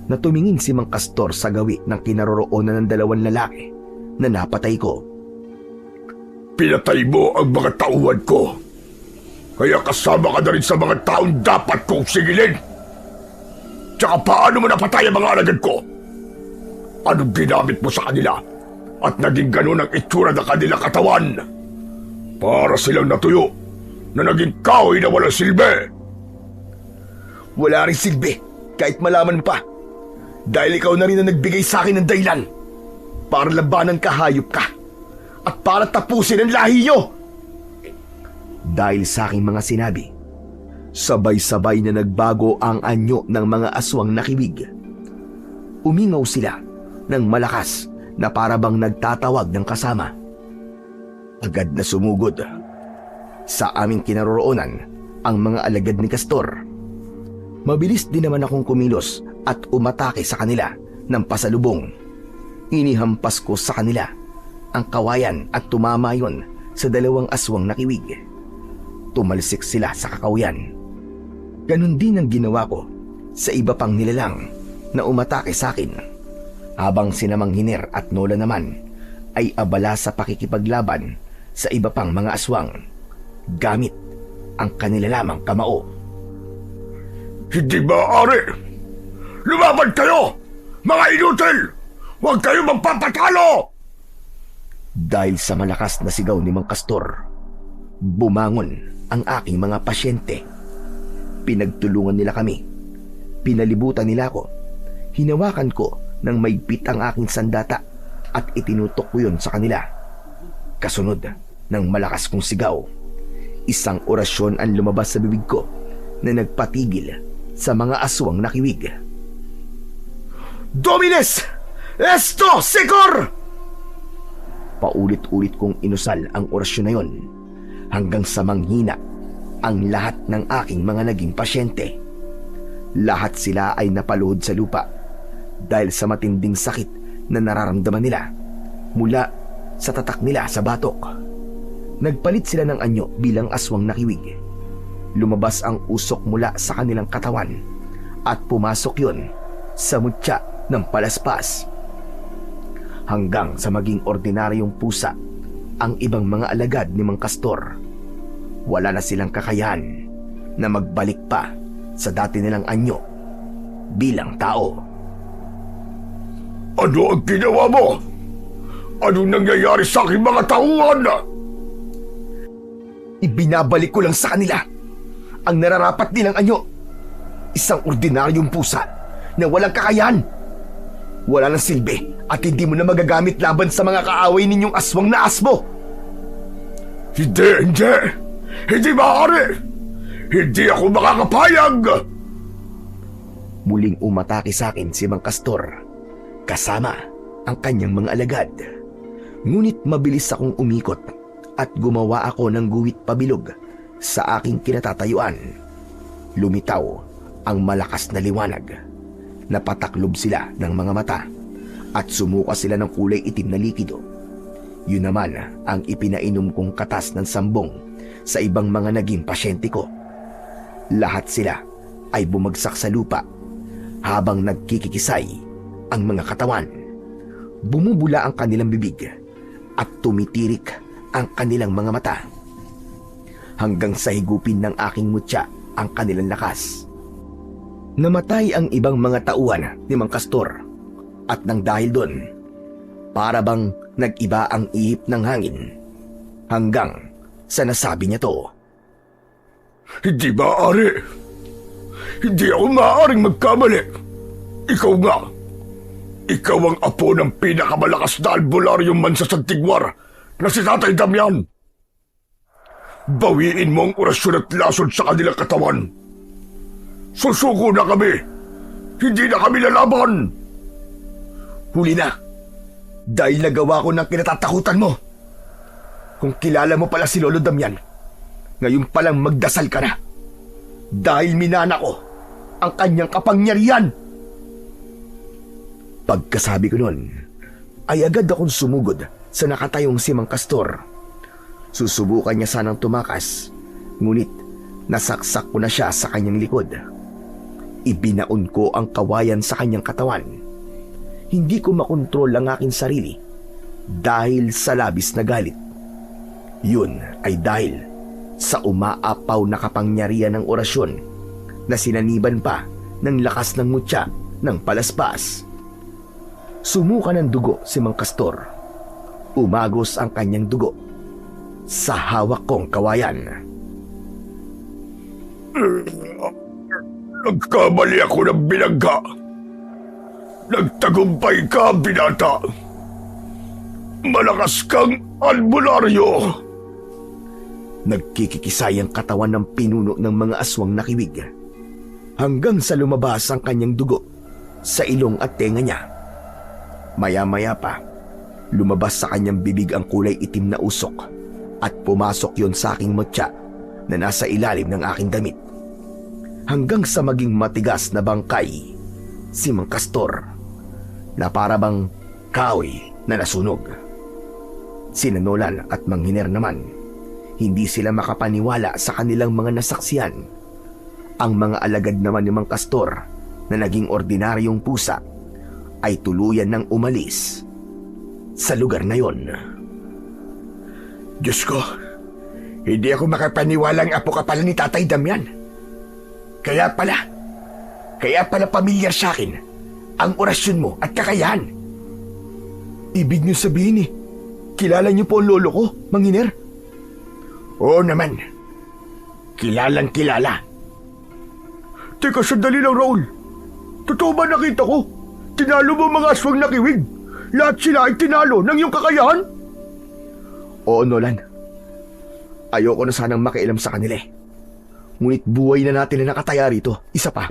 na tumingin si Mang Castor sa gawi ng kinaroroonan ng dalawang lalaki na napatay ko. Pinatay mo ang mga tauhan ko, kaya kasama ka na rin sa mga taong dapat kong sigilin. Tsaka paano mo napatay ang mga alagad ko? Anong ginamit mo sa kanila at naging ganun ang itsura ng kanilang katawan? Para silang natuyo na naging kahoy na walang silbi. Wala rin silbi kahit malaman mo pa, dahil ikaw na rin ang nagbigay sa akin ng dahilan para labanan ka, hayop ka, at para tapusin ang lahi nyo. Dahil sa aking mga sinabi, sabay-sabay na nagbago ang anyo ng mga aswang nakiwig. Umingaw sila ng malakas na parabang nagtatawag ng kasama. Agad na sumugod sa aming kinaroroonan ang mga alagad ni Castor. Mabilis din naman akong kumilos at umatake sa kanila ng pasalubong. Inihampas ko sa kanila ang kawayan at tumama yon sa dalawang aswang nakiwig. Tumalsik sila sa kakawayan. Ganon din ang ginawa ko sa iba pang nilalang na umatake sa akin, habang sina Mang Hiner at Nola naman ay abala sa pakikipaglaban sa iba pang mga aswang gamit ang kanila lamang kamao. Hindi maaari! Lumaban kayo! Mga inutil! Huwag kayo magpapatalo! Dahil sa malakas na sigaw ni Mang Castor, bumangon ang aking mga pasyente. Pinagtulungan nila kami. Pinalibutan nila ako. Hinawakan ko ng maigpit ang aking sandata at itinutok ko yun sa kanila. Kasunod ng malakas kong sigaw, isang orasyon ang lumabas sa bibig ko na nagpatigil sa mga aswang nakiwig. Domines! Esto Secor! Paulit-ulit kong inusal ang orasyon na yon hanggang sa manghina ang lahat ng aking mga naging pasyente. Lahat sila ay napaluhod sa lupa dahil sa matinding sakit na nararamdaman nila mula sa tatak nila sa batok. Nagpalit sila ng anyo bilang aswang nakiwig. Lumabas ang usok mula sa kanilang katawan at pumasok yon sa mutya ng palaspas. Hanggang sa maging ordinaryong pusa ang ibang mga alagad ni Mang Castor. Wala na silang kakayahan na magbalik pa sa dati nilang anyo bilang tao. Ano ang ginawa mo? Anong nangyayari sa aking mga tauhan? Ibinabalik ko lang sa kanila ang nararapat nilang anyo. Isang ordinaryong pusa na walang kakayahan. Wala nang silbi at hindi mo na magagamit laban sa mga kaaway ninyong aswang na asmo. Hindi! Hindi maaari! Hindi ako makakapayag! Muling umatake sa akin si Mang Castor kasama ang kanyang mga alagad. Ngunit mabilis akong umikot at gumawa ako ng guhit pabilog sa aking kinatatayuan. Lumitaw ang malakas na liwanag. Napataklob sila ng mga mata at sumuka sila ng kulay itim na likido. Yun naman ang ipinainom kong katas ng sambong sa ibang mga naging pasyente ko. Lahat sila ay bumagsak sa lupa habang nagkikikisay ang mga katawan. Bumubula ang kanilang bibig at tumitirik ang kanilang mga mata hanggang sa higupin ng aking mutya ang kanilang lakas. Namatay ang ibang mga tauhan ni Mang Castor at nang dahil doon, para bang nag-iba ang ihip ng hangin hanggang sa nasabi niya to. Hindi maaari. Hindi ako maaaring magkamali. Ikaw nga. Ikaw ang apo ng pinakamalakas na albularyong mansa sa Tigwar na si Tatay Damian. Bawiin mo ang orasyon at lasod sa kanilang katawan. Susuko na kami. Hindi na kami lalaban. Huli na. Dahil nagawa ko ng kinatatakutan mo. Kung kilala mo pala si Lolo Damian, ngayon palang magdasal ka na. Dahil minana ko ang kanyang kapangyarihan. Pagkasabi ko nun, ay agad akong sumugod sa nakatayong si Mang Castor. Susubukan niya sanang tumakas, ngunit nasaksak ko na siya sa kanyang likod. Ibinaon ko ang kawayan sa kanyang katawan. Hindi ko makontrol ang aking sarili dahil sa labis na galit. Yun ay dahil sa umaapaw na kapangyarihan ng orasyon na sinaniban pa ng lakas ng mutya ng palaspas. Sumuka ng dugo si Mang Castor. Umagos ang kanyang dugo sa hawak kong kawayan. Nagkamali ako ng binangga. Nagtagumpay ka, binata. Malakas kang albularyo. Nagkikikisay ang katawan ng pinuno ng mga aswang na kiwig hanggang sa lumabas ang kanyang dugo sa ilong at tenga niya. Maya-maya pa, lumabas sa kanyang bibig ang kulay itim na usok at pumasok yon sa aking mutya na nasa ilalim ng aking damit. Hanggang sa maging matigas na bangkay si Mang Castor na para bang kahoy na nasunog. Sina Nolan at Mang Hiner naman, hindi sila makapaniwala sa kanilang mga nasaksiyan. Ang mga alagad naman ni Mang Castor na naging ordinaryong pusa ay tuluyan ng umalis sa lugar na yon. Diyos ko, hindi ako makapaniwala ang apo ka pala ni Tatay Damian. Kaya pala pamilyar sa akin ang orasyon mo at kakayahan. Ibig niyo sabihin kilala niyo po ang lolo ko, Mang Hiner? Oo naman. Kilalang kilala. Teka, sandali lang, Raul. Totoo ba nakita ko? Tinalo mo mga aswang na kiwig. Lahat sila ay tinalo ng iyong kakayahan? Oo, Nolan. Ayoko na sanang makialam sa kanila. Ngunit buhay na natin na nakataya rito. Isa pa,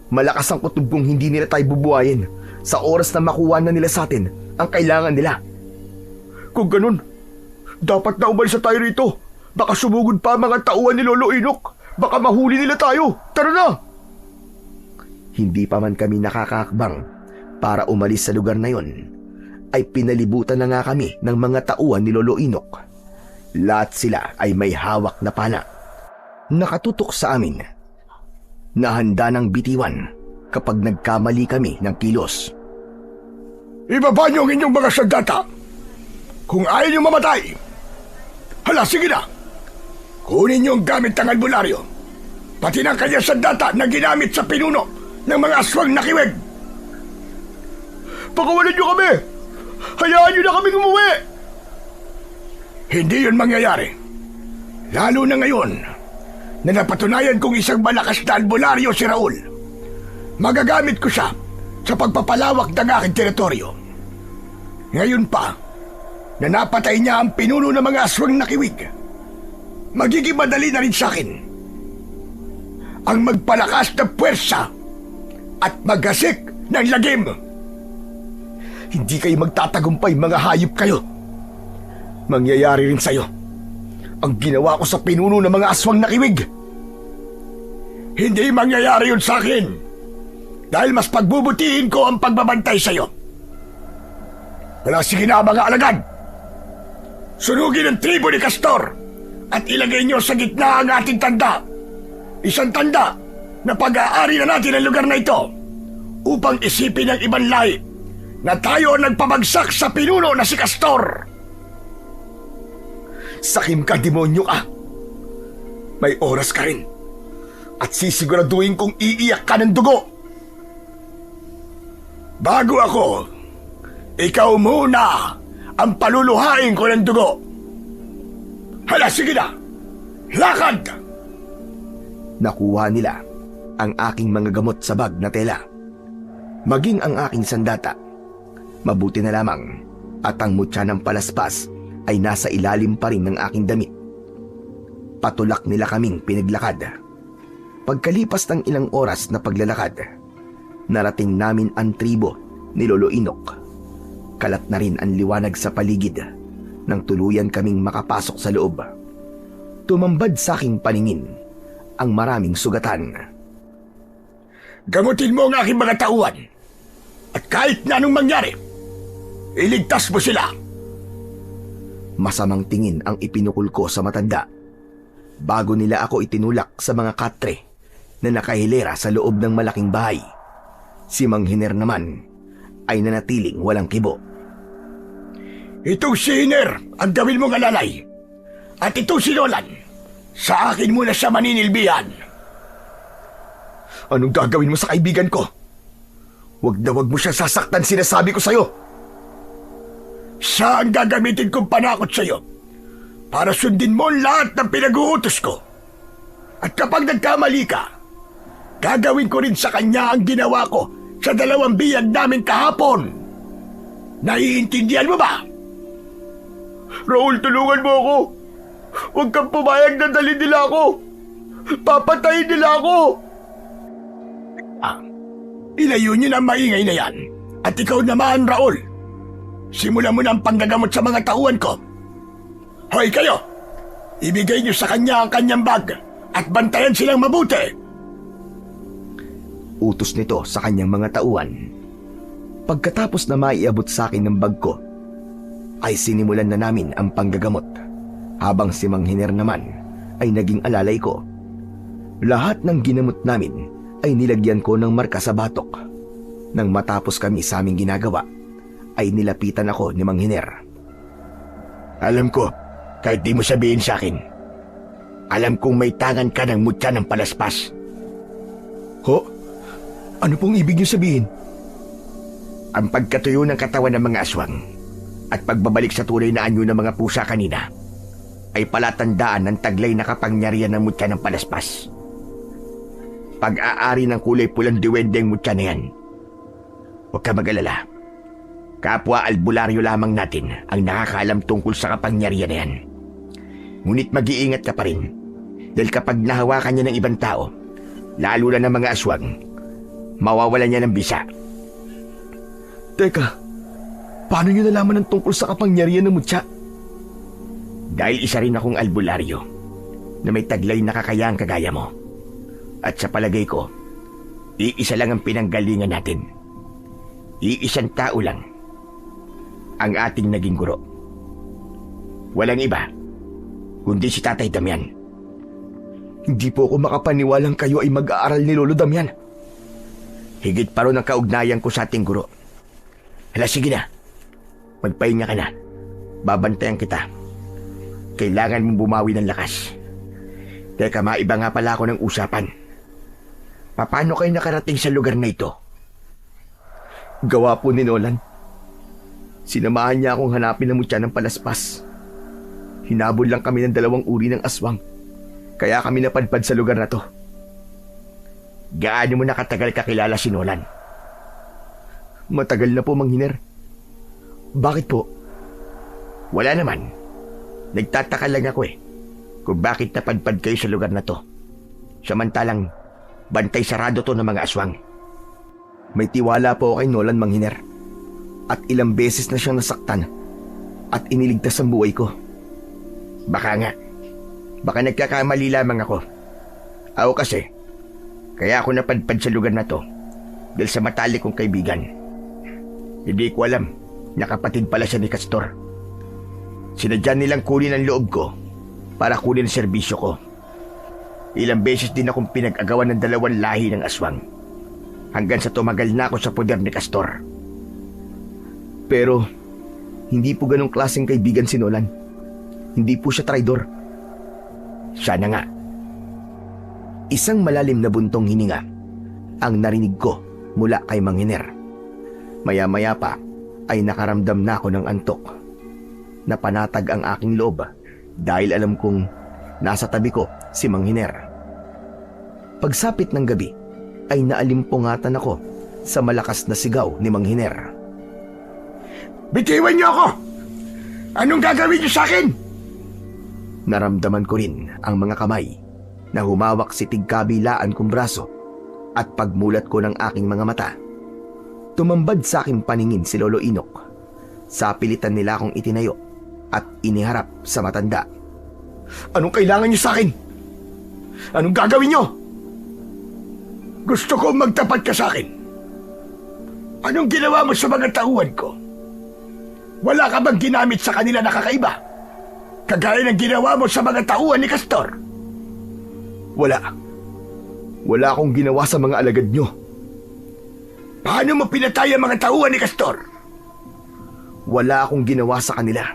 malakas ang kutob kung hindi nila tayo bubuhayin sa oras na makuha na nila sa atin ang kailangan nila. Kung ganun, dapat na umalis na tayo rito. Baka sumugod pa ang mga tauhan ni Lolo Inok. Baka mahuli nila tayo. Tara na! Hindi pa man kami nakakakbang para umalis sa lugar na yon, ay pinalibutan na nga kami ng mga tauhan ni Lolo Inok. Lahat sila ay may hawak na pana. Nakatutok sa amin na handa ng bitiwan kapag nagkamali kami ng kilos. Ibaba niyo ang inyong mga sandata. Kung ayaw niyo mamatay, hala, sige na. Kunin niyo ang gamit ng albularyo, pati ng kanyang sandata na ginamit sa pinuno ng mga aswang na kiwig. Pakawalan niyo kami! Hayaan niyo na kaming umuwi! Hindi yun mangyayari. Lalo na ngayon na napatunayan kong isang malakas na albularyo si Raul. Magagamit ko siya sa pagpapalawak ng aking teritoryo. Ngayon pa, na napatay niya ang pinuno ng mga aswang na kiwig, magiging madali na rin sa akin ang magpalakas ng puwersa at maggasik ng lagim. Hindi kayo magtatagumpay, mga hayop kayo. mangyayari rin sa'yo ang ginawa ko sa pinuno ng mga aswang na kiwig. Hindi mangyayari yun sa akin dahil mas pagbubutihin ko ang pagbabantay sa'yo. Wala, sige na mga alagad. Sunugin ang tribo ni Castor at ilagay niyo sa gitna ang ating tanda. Isang tanda na pag-aari na natin ang lugar na ito upang isipin ng ibang lahi na tayo ang nagpabagsak sa pinuno na si Castor. Sakim ka, demonyo ka. May oras ka rin at sisiguraduhin kong iiyak ka ng dugo. Bago ako, ikaw muna ang paluluhain ko ng dugo. Hala, sige na! Lakad! Nakuha nila ang aking mga gamot sa bag na tela. Maging ang aking sandata. Mabuti na lamang at ang mutya ng palaspas ay nasa ilalim pa rin ng aking damit. Patulak nila kaming pinaglakad. Pagkalipas ng ilang oras na paglalakad, narating namin ang tribo ni Lolo Inok. Kalat na rin ang liwanag sa paligid nang tuluyan kaming makapasok sa loob. Tumambad sa aking paningin ang maraming sugatan. Gamutin mo ang aking mga tauhan at kahit na anong mangyari, iligtas mo sila. Masamang tingin ang ipinukul ko sa matanda bago nila ako itinulak sa mga katre na nakahilera sa loob ng malaking bahay. Si Mang Hiner naman ay nanatiling walang kibo. Itong si Hiner ang gawin mong alalay at itong si Nolan, sa akin muna siya maninilbihan. Anong gagawin mo sa kaibigan ko? Huwag na huwag mo siya sasaktan, sinasabi ko sa'yo. Siya ang gagamitin kong panakot sa'yo para sundin mo lahat ng pinag-uutos ko. At kapag nagkamali ka, gagawin ko rin sa kanya ang ginawa ko sa 2 biyag namin kahapon. Naiintindihan mo ba? Raul, tulungan mo ako. Huwag kang pumayag na dalhin nila ako. Papatayin nila ako. Ilayo niyo na maingay na yan. At ikaw naman, Raul. Simulan mo na ang panggagamot sa mga tauhan ko. Hoy kayo! Ibigay niyo sa kanya ang kanyang bag at bantayan silang mabuti. Utos nito sa kanyang mga tauhan. Pagkatapos na maiabot sa akin ng bag ko, ay sinimulan na namin ang panggagamot habang si Mang Hiner naman ay naging alalay ko. Lahat ng ginamot namin ay nilagyan ko ng marka sa batok. Nang matapos kami sa aming ginagawa, ay nilapitan ako ni Mang Hiner. Alam ko, kahit di mo sabihin sa akin, alam kong may tangan ka ng mutya ng palaspas. Ho? Ano pong ibig niyo sabihin? Ang pagkatuyo ng katawan ng mga aswang at pagbabalik sa tunay na anyo ng mga pusa kanina ay palatandaan ng taglay na kapangyarihan ng mutya ng palaspas. Pag-aari ng kulay pulang duwende ang mutya na yan. Huwag ka mag-alala. Kapwa albularyo lamang natin ang nakakaalam tungkol sa kapangyarihan na yan. Ngunit mag-iingat ka pa rin dahil kapag nahawakan niya ng ibang tao, lalo na ng mga aswang, mawawalan niya ng bisa. Teka, paano niyo nalaman ng tungkol sa kapangyarihan ng mutya? Dahil isa rin akong albularyo na may taglay na kakayahang kagaya mo. At sa palagay ko, iisa lang ang pinanggalingan natin. Iisang tao lang ang ating naging guro. Walang iba, kundi si Tatay Damian. Hindi po ako makapaniwalang kayo ay mag-aaral ni Lolo Damian. Higit pa ron ang kaugnayan ko sa ating guro. Hala, sige na. Magpahinga ka na. Babantayan kita. Kailangan mong bumawi ng lakas. Teka, maiba nga pala ako ng usapan. Paano kayo nakarating sa lugar na ito? Gawa po ni Nolan. Sinamahan niya akong hanapin ng mutya ng palaspas. Hinabol lang kami ng 2 uri ng aswang. Kaya kami napadpad sa lugar na to. Gaano mo nakatagal kakilala si Nolan? Matagal na po, Mang Hiner. Bakit po? Wala naman. Nagtataka lang ako kung bakit napadpad kayo sa lugar na to. Samantalang bantay sarado to ng mga aswang. May tiwala po ako kay Nolan, Mang Hiner. At ilang beses na siyang nasaktan. at iniligtas ang buhay ko. Baka nga. Baka nagkakamali lamang ako. Ako kasi, kaya ako napadpad sa lugar na to dahil sa matalik kong kaibigan. Hindi ko alam na kapatid pala siya ni Castor. Sinadya nilang kunin ang loob ko para kunin ang serbisyo ko. Ilang beses din akong pinag-agawan ng dalawang lahi ng aswang hanggang sa tumagal na ako sa poder ni Castor. Pero hindi po ganong klaseng kaibigan si Nolan. Hindi po siya traidor. Sana nga. Isang malalim na buntong hininga ang narinig ko mula kay Mang Hiner. Maya-maya pa ay nakaramdam na ako ng antok. Napanatag ang aking loob dahil alam kong nasa tabi ko si Mang Hiner. Pagsapit ng gabi ay naalimpungatan ako sa malakas na sigaw ni Mang Hiner. Bitiwan niyo ako! Anong gagawin niyo sa akin? Naramdaman ko rin ang mga kamay na humawak si tigkabilaan kong braso at pagmulat ko ng aking mga mata. Tumambad sa aking paningin si Lolo Inok. Sapilitan nila akong itinayo at iniharap sa matanda. Anong kailangan niyo sa akin? Anong gagawin niyo? Gusto ko magtapat ka sa akin. Anong ginawa mo sa mga tauhan ko? Wala ka bang ginamit sa kanila na kakaiba? Kagaya ng ginawa mo sa mga tauhan ni Castor? Wala. Wala akong ginawa sa mga alagad nyo. Paano mo pinatay ang mga tauhan ni Castor? Wala akong ginawa sa kanila.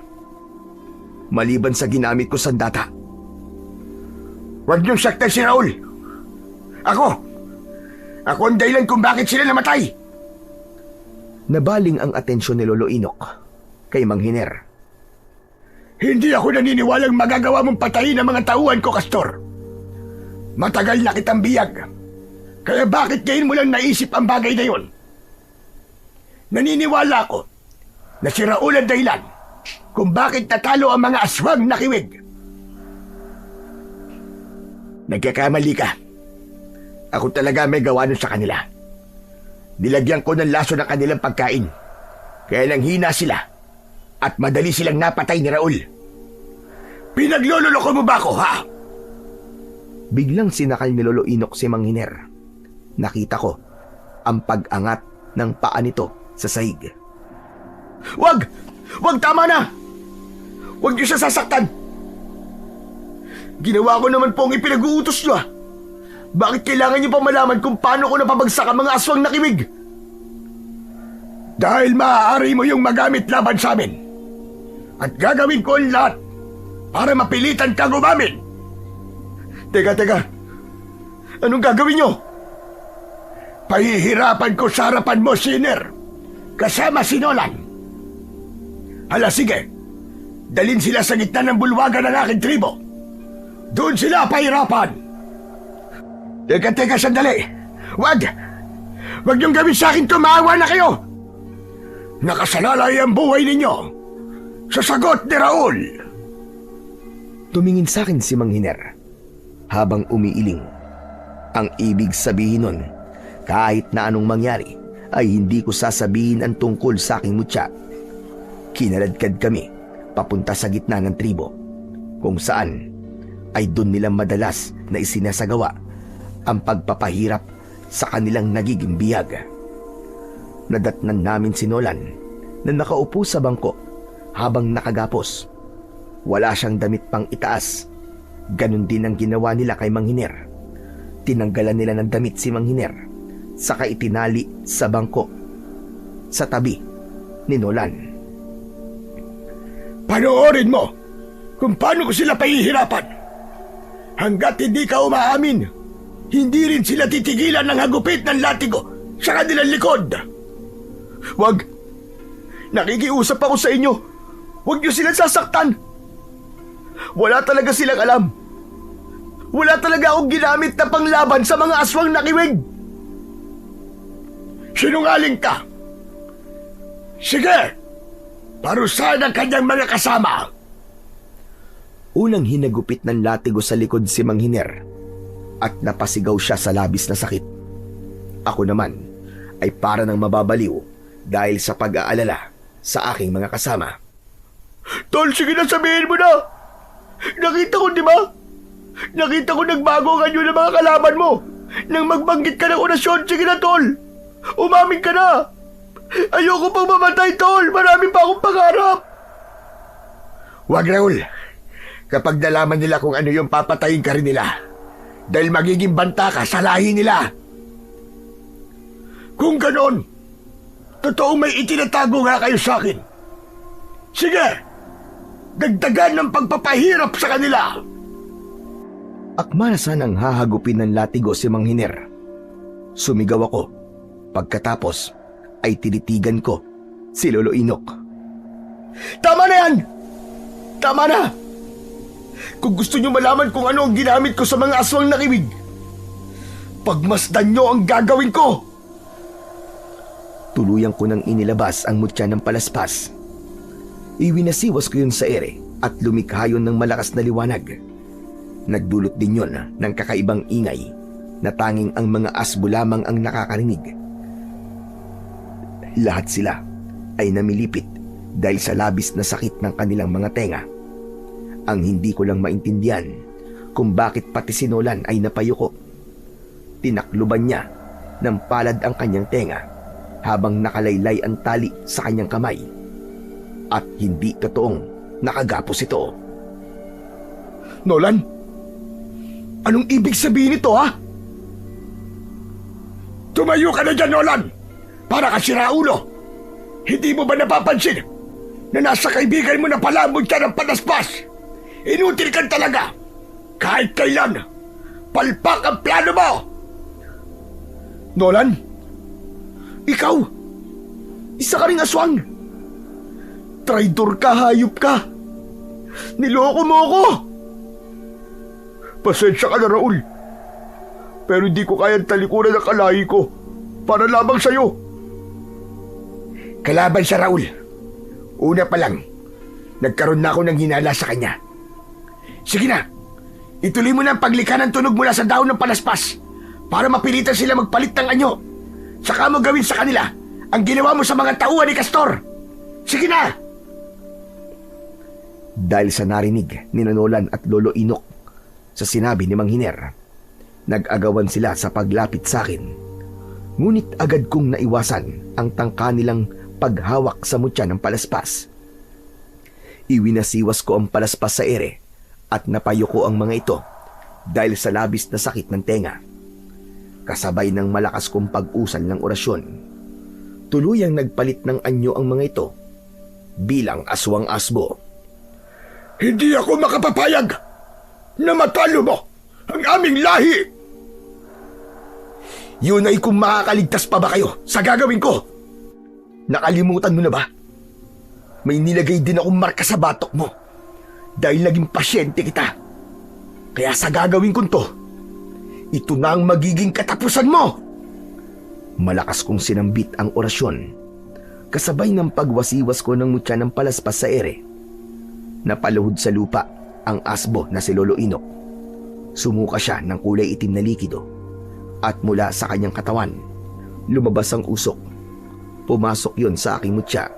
Maliban sa ginamit ko sandata. Huwag niyong saktan si Raul. Ako ang dahilan kung bakit sila namatay. Nabaling ang atensyon ni Lolo Inok kay Mang Hiner. Hindi ako naniniwalang magagawa mong patayin ang mga tauhan ko, Castor. Matagal na kitang biyag. Kaya bakit ngayon mo lang naisip ang bagay na yun? Naniniwala ako na si Raul ang dahilan kung bakit natalo ang mga aswang na kiwig. Nagkakamali ka. Ako talaga may gawa nun sa kanila. Nilagyan ko ng laso ng kanilang pagkain. Kaya nang hina sila at madali silang napatay ni Raul. Pinaglololoko mo ba ako, ha? Biglang sinakal ni Lolo Inok si Mang Hiner. Nakita ko ang pag-angat ng paa nito sa sahig. Wag! Wag, tama na! Wag niyo siya sasaktan! Ginawa ko naman po ang ipinag-uutos niyo, ha? Bakit kailangan niyo pa malaman kung paano ko napabagsak ang mga aswang na kiwig? Dahil maaari mo yung magamit laban sa amin. At gagawin ko ang lahat para mapilitan ka gumamin. Teka. Anong gagawin niyo? Pahihirapan ko sa harapan mo, Sinner. Kasama si Nolan. Hala, sige. Dalhin sila sa gitna ng bulwagan ng aking tribo. Doon sila pahirapan. Teka, sandali. Wag niyong gawin sa akin to, maawa na kayo. Nakasalalay ang buhay ninyo sa sagot ni Raul. Tumingin sa akin si Mang Hiner habang umiiling. Ang ibig sabihin nun, kahit na anong mangyari, ay hindi ko sasabihin ang tungkol sa aking mutya. Kinaladkad kami papunta sa gitna ng tribo, kung saan ay doon nila madalas na isinasagawa ang pagpapahirap sa kanilang nagiging biyag. Nadatnan namin si Nolan na nakaupo sa bangko habang nakagapos. Wala siyang damit pang itaas. Ganon din ang ginawa nila kay Mang Hiner. Tinanggalan nila ng damit si Mang Hiner, saka itinali sa bangko sa tabi ni Nolan. Panoorin mo kung paano ko sila pahihirapan. Hanggat hindi ka umaamin, hindi rin sila titigilan ng hagupit ng latigo sa kanilang likod. Wag! Nakikiusap ako sa inyo. Huwag niyo silang sasaktan. Wala talaga silang alam. Wala talaga akong ginamit na panglaban sa mga aswang na kiwig. Sinungaling ka. Sige! Parusahan ang kanyang mga kasama. Unang hinagupit ng latigo sa likod si Mang Hiner at napasigaw siya sa labis na sakit. Ako naman ay para nang mababaliw dahil sa pag-aalala sa aking mga kasama. Tol, sige na, sabihin mo na. Nakita ko, di ba? Nakita ko nagbago ang anyo ng mga kalaban mo. Nang magbanggit ka ng orasyon, sige na, Tol. Umamin ka na. Ayoko pang mamatay, Tol. Marami pa akong pangarap. Wag, Raul. Kapag nalaman nila kung ano yung papatayin ka rin nila. Dahil magiging banta ka sa lahi nila. Kung ganon, totoong may itinatago nga kayo sa akin. Sige, dagdagan ng pagpapahirap sa kanila. Akma na sanang hahagupin ng latigo si Mang Hiner. Sumigaw ako. Pagkatapos ay tinitigan ko si Lolo Inok. Tama na yan! Tama na! Kung gusto nyo malaman kung ano ang ginamit ko sa mga aswang nakiwig, pagmasdan nyo ang gagawin ko! Tuluyang ko nang inilabas ang mutya ng palaspas. Iwinasiwas ko yun sa ere at lumikha yun ng malakas na liwanag. Nagdulot din yun ng kakaibang ingay na tanging ang mga asbo lamang ang nakakarinig. Lahat sila ay namilipit dahil sa labis na sakit ng kanilang mga tenga. Ang hindi ko lang maintindihan kung bakit pati si Nolan ay napayuko. Tinakluban niya ng palad ang kanyang tenga habang nakalaylay ang tali sa kanyang kamay. At hindi totoong nakagapos ito. Nolan, anong ibig sabihin nito, ha? Tumayo ka na dyan, Nolan! Para ka siraulo! Hindi mo ba napapansin na nasa kaibigan mo na palamod ka ng panaspas? Inutil ka talaga! Kahit kailan, palpak ang plano mo! Nolan, ikaw, isa ka ring aswang! Traidor ka, hayop ka! Niloko mo ako! Pasensya ka na, Raul. Pero hindi ko kayang talikuran ang kalahi ko para lamang sa'yo. Kalaban sa Raul. Una pa lang, nagkaroon na ako ng hinala sa kanya. Sige na, ituloy mo na ang paglikha ng tunog mula sa dahon ng palaspas para mapilitan sila magpalit ng anyo. Saka mo gawin sa kanila ang ginawa mo sa mga tauhan ni Castor. Sige na! Dahil sa narinig ni Nolan at Lolo Inok sa sinabi ni Mang Hiner, nag-agawan sila sa paglapit sa akin. Ngunit agad kong naiwasan ang tangka nilang paghawak sa mutya ng palaspas. Iwinasiwas ko ang palaspas sa ere at napayo ko ang mga ito dahil sa labis na sakit ng tenga. Kasabay ng malakas kong pag-usal ng orasyon, tuluyang nagpalit ng anyo ang mga ito bilang aswang asbo. Hindi ako makapapayag na matalo mo ang aming lahi! Yun ay kung makakaligtas pa ba kayo sa gagawin ko. Nakalimutan mo na ba? May nilagay din akong marka sa batok mo dahil naging pasyente kita. Kaya sa gagawin ko to, ito na ang magiging katapusan mo! Malakas kong sinambit ang orasyon, kasabay ng pagwasiwas ko ng mutya ng palaspas sa ere. Napaluhod sa lupa ang asbo na si Lolo Inok. Sumuka siya ng kulay itim na likido at mula sa kanyang katawan, lumabas ang usok. Pumasok yun sa aking mutya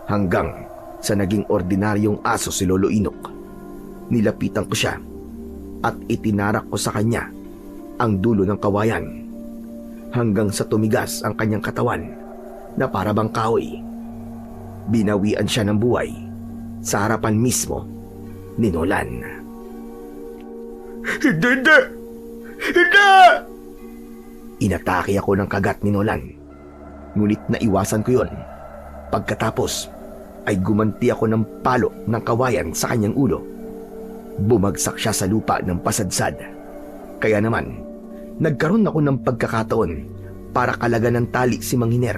hanggang sa naging ordinaryong aso si Lolo Inok. Nilapitan ko siya at itinarak ko sa kanya ang dulo ng kawayan hanggang sa tumigas ang kanyang katawan na para bang kahoy. Binawian siya ng buhay sa harapan mismo ni Nolan. Hindi! Hindi! Inatake ako ng kagat ni Nolan. Ngunit naiwasan ko yon. Pagkatapos ay gumanti ako ng palo ng kawayan sa kanyang ulo. Bumagsak siya sa lupa ng pasadsad. Kaya naman, nagkaroon ako ng pagkakataon para kalagan ng tali si Mang Hiner.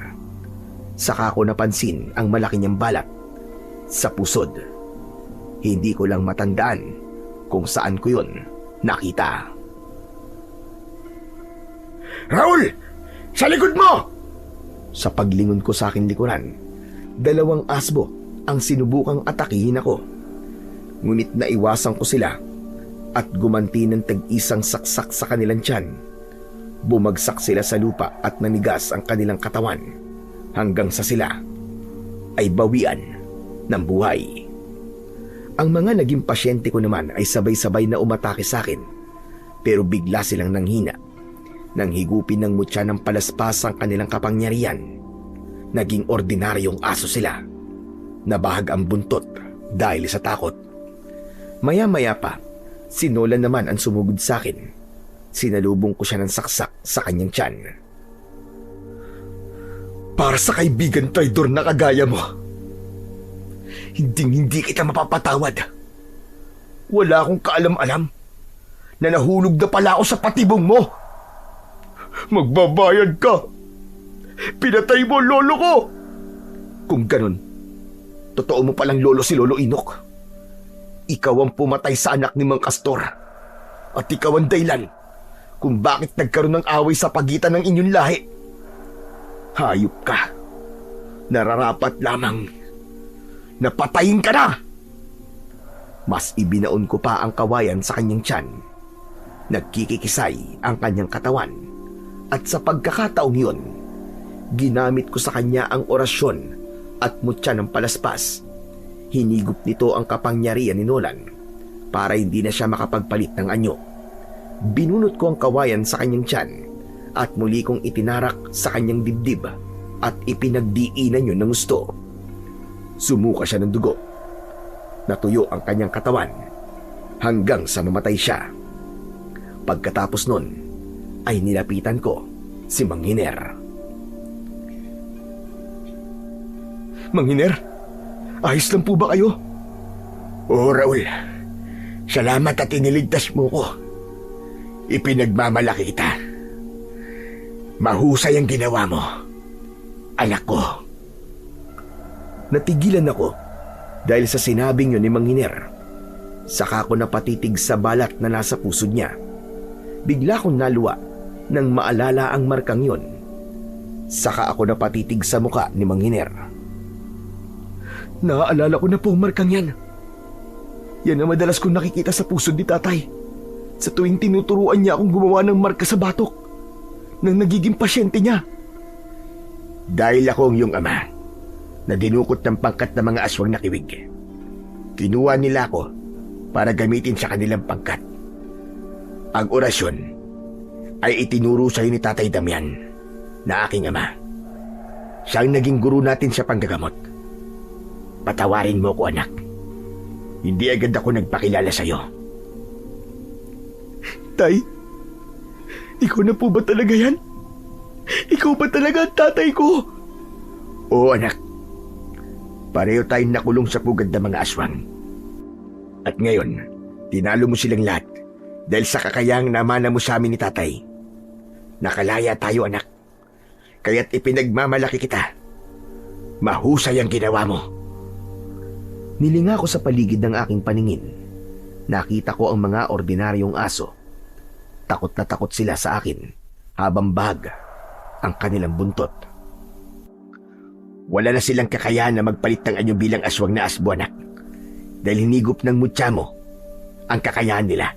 Saka ko napansin ang malaki niyang balat sa pusod. Hindi ko lang matandaan kung saan ko yun nakita. Raul! Sa likod mo! Sa paglingon ko sa aking likuran, 2 asbo ang sinubukang atakihin ako. Ngunit naiwasan ko sila at gumanti ng tag-isang saksak sa kanilang tiyan. Bumagsak sila sa lupa at nanigas ang kanilang katawan hanggang sa sila ay bawian ng buhay. Ang mga naging pasyente ko naman ay sabay-sabay na umatake sa akin, pero bigla silang nanghina. Nang higupin ng mutya ng palaspas ang kanilang kapangyarihan, naging ordinaryong aso sila. Nabahag ang buntot dahil sa takot. Maya-maya pa, si Nolan naman ang sumugod sa akin. Sinalubong ko siya ng saksak sa kanyang tiyan. Para sa kaibigan traidor na kagaya mo, hindi kita mapapatawad. Wala akong kaalam-alam na nahulog na pala ako sa patibong mo. Magbabayad ka. Pinatay mo ang lolo ko. Kung ganun, totoo mo palang lolo si Lolo Inok. Ikaw ang pumatay sa anak ni Mang Castor. At ikaw ang dahilan kung bakit nagkaroon ng away sa pagitan ng inyong lahi. Hayop ka. Nararapat lamang napatayin ka na. Mas ibinaon ko pa ang kawayan sa kanyang tiyan. Nagkikikisay ang kanyang katawan. At sa pagkakataong yun, ginamit ko sa kanya ang orasyon at mutya ng palaspas. Hinigop nito ang kapangyarihan ni Nolan para hindi na siya makapagpalit ng anyo. Binunot ko ang kawayan sa kanyang tiyan at muli kong itinarak sa kanyang dibdib at ipinagdiinan yun ng gusto. Sumuka siya ng dugo. Natuyo ang kanyang katawan hanggang sa mamatay siya. Pagkatapos nun, ay nilapitan ko si Mang Hiner. Mang Hiner, ayos lang po ba kayo? Oo, Raul. Salamat at iniligtas mo ko. Ipinagmamalaki kita. Mahusay ang ginawa mo, anak ko. Natigilan ako dahil sa sinabing yun ni Mang Hiner. Saka ko napatitig sa balat na nasa pusod niya. Bigla kong naluwa nang maalala ang markang yun. Saka ako napatitig sa muka ni Mang Hiner. Naaalala ko na po ang markang yan. Yan ang madalas kong nakikita sa pusod ni tatay. Sa tuwing tinuturuan niya akong gumawa ng marka sa batok nang nagiging pasyente niya. Dahil ako ang iyong ama na dinukot ng pangkat ng mga aswang na kiwig. Kinuha nila ako para gamitin sa kanilang pangkat. Ang orasyon ay itinuro sa iyo ni Tatay Damian na aking ama. Siyang naging guru natin sa panggagamot. Patawarin mo ko, anak. Hindi agad ako nagpakilala sa iyo. Tay, ikaw na po ba talaga yan? Ikaw ba talaga ang tatay ko? Oo, anak. Pareho tayong nakulong sa pugad ng mga aswang. At ngayon, tinalo mo silang lahat dahil sa kakayahang namana mo sa amin ni tatay. Nakalaya tayo, anak. Kaya't ipinagmamalaki kita. Mahusay ang ginawa mo. Nilinga ko sa paligid ng aking paningin. Nakita ko ang mga ordinaryong aso. Takot na takot sila sa akin habang bahag ang kanilang buntot. Wala na silang kakayahan na magpalit ng anyo bilang aswang na asbo, anak. Dahil hinigop ng mutya mo ang kakayahan nila.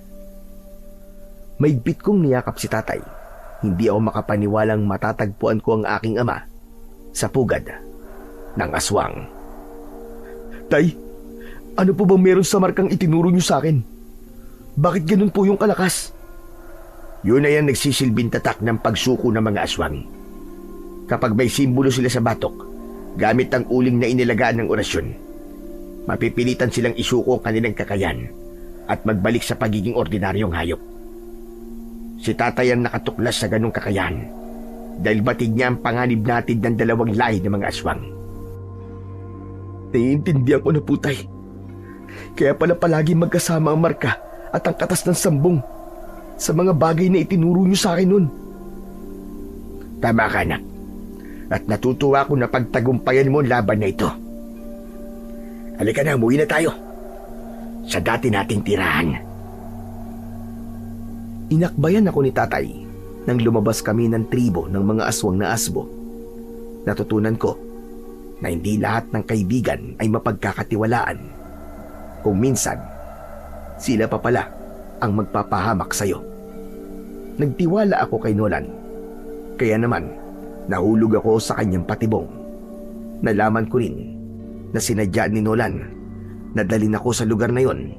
Maigpit kong niyakap si tatay. Hindi ako makapaniwalang matatagpuan ko ang aking ama sa pugad ng aswang. Tay, ano po bang meron sa markang itinuro niyo sa akin? Bakit ganun po yung kalakas? Yun na yan nagsisilbing tatak ng pagsuko ng mga aswang. Kapag may simbolo sila sa batok, gamit ang uling na inilagaan ng orasyon, mapipilitan silang isuko ang kanilang kakayan at magbalik sa pagiging ordinaryong hayop. Si tatay ang nakatuklas sa ganong kakayahan dahil batid niya ang panganib natin ng dalawang lahi ng mga aswang. Naiintindihan ko na po, tay. Kaya pala palagi magkasama ang marka at ang katas ng sambong sa mga bagay na itinuro niyo sa akin nun. Tama ka, anak. At natutuwa ko na pagtagumpayan mo ang laban na ito. Halika na, umuwi na tayo sa dati nating tirahan. Inakbayan ako ni tatay nang lumabas kami ng tribo ng mga aswang na asbo. Natutunan ko na hindi lahat ng kaibigan ay mapagkakatiwalaan. Kung minsan, sila pa pala ang magpapahamak sa'yo. Nagtiwala ako kay Nolan. Kaya naman, nahulog ako sa kanyang patibong. Nalaman ko rin na sinadya ni Nolan nadalin ako sa lugar na yon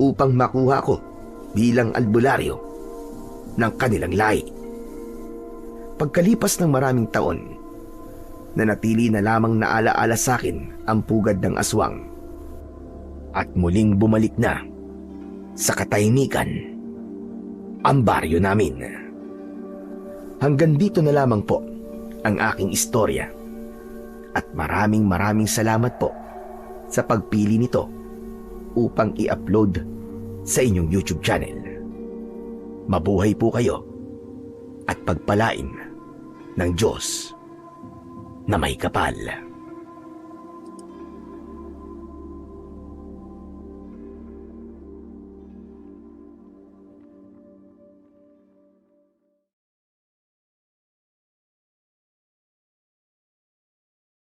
upang makuha ko bilang albularyo ng kanilang lahi. Pagkalipas ng maraming taon, nanatili na lamang naalaala sa akin ang pugad ng aswang at muling bumalik na sa katahimikan ang baryo namin. Hanggang dito na lamang po ang aking istorya at maraming salamat po sa pagpili nito upang i-upload sa inyong YouTube channel. Mabuhay po kayo at pagpalain ng Diyos na may kapal.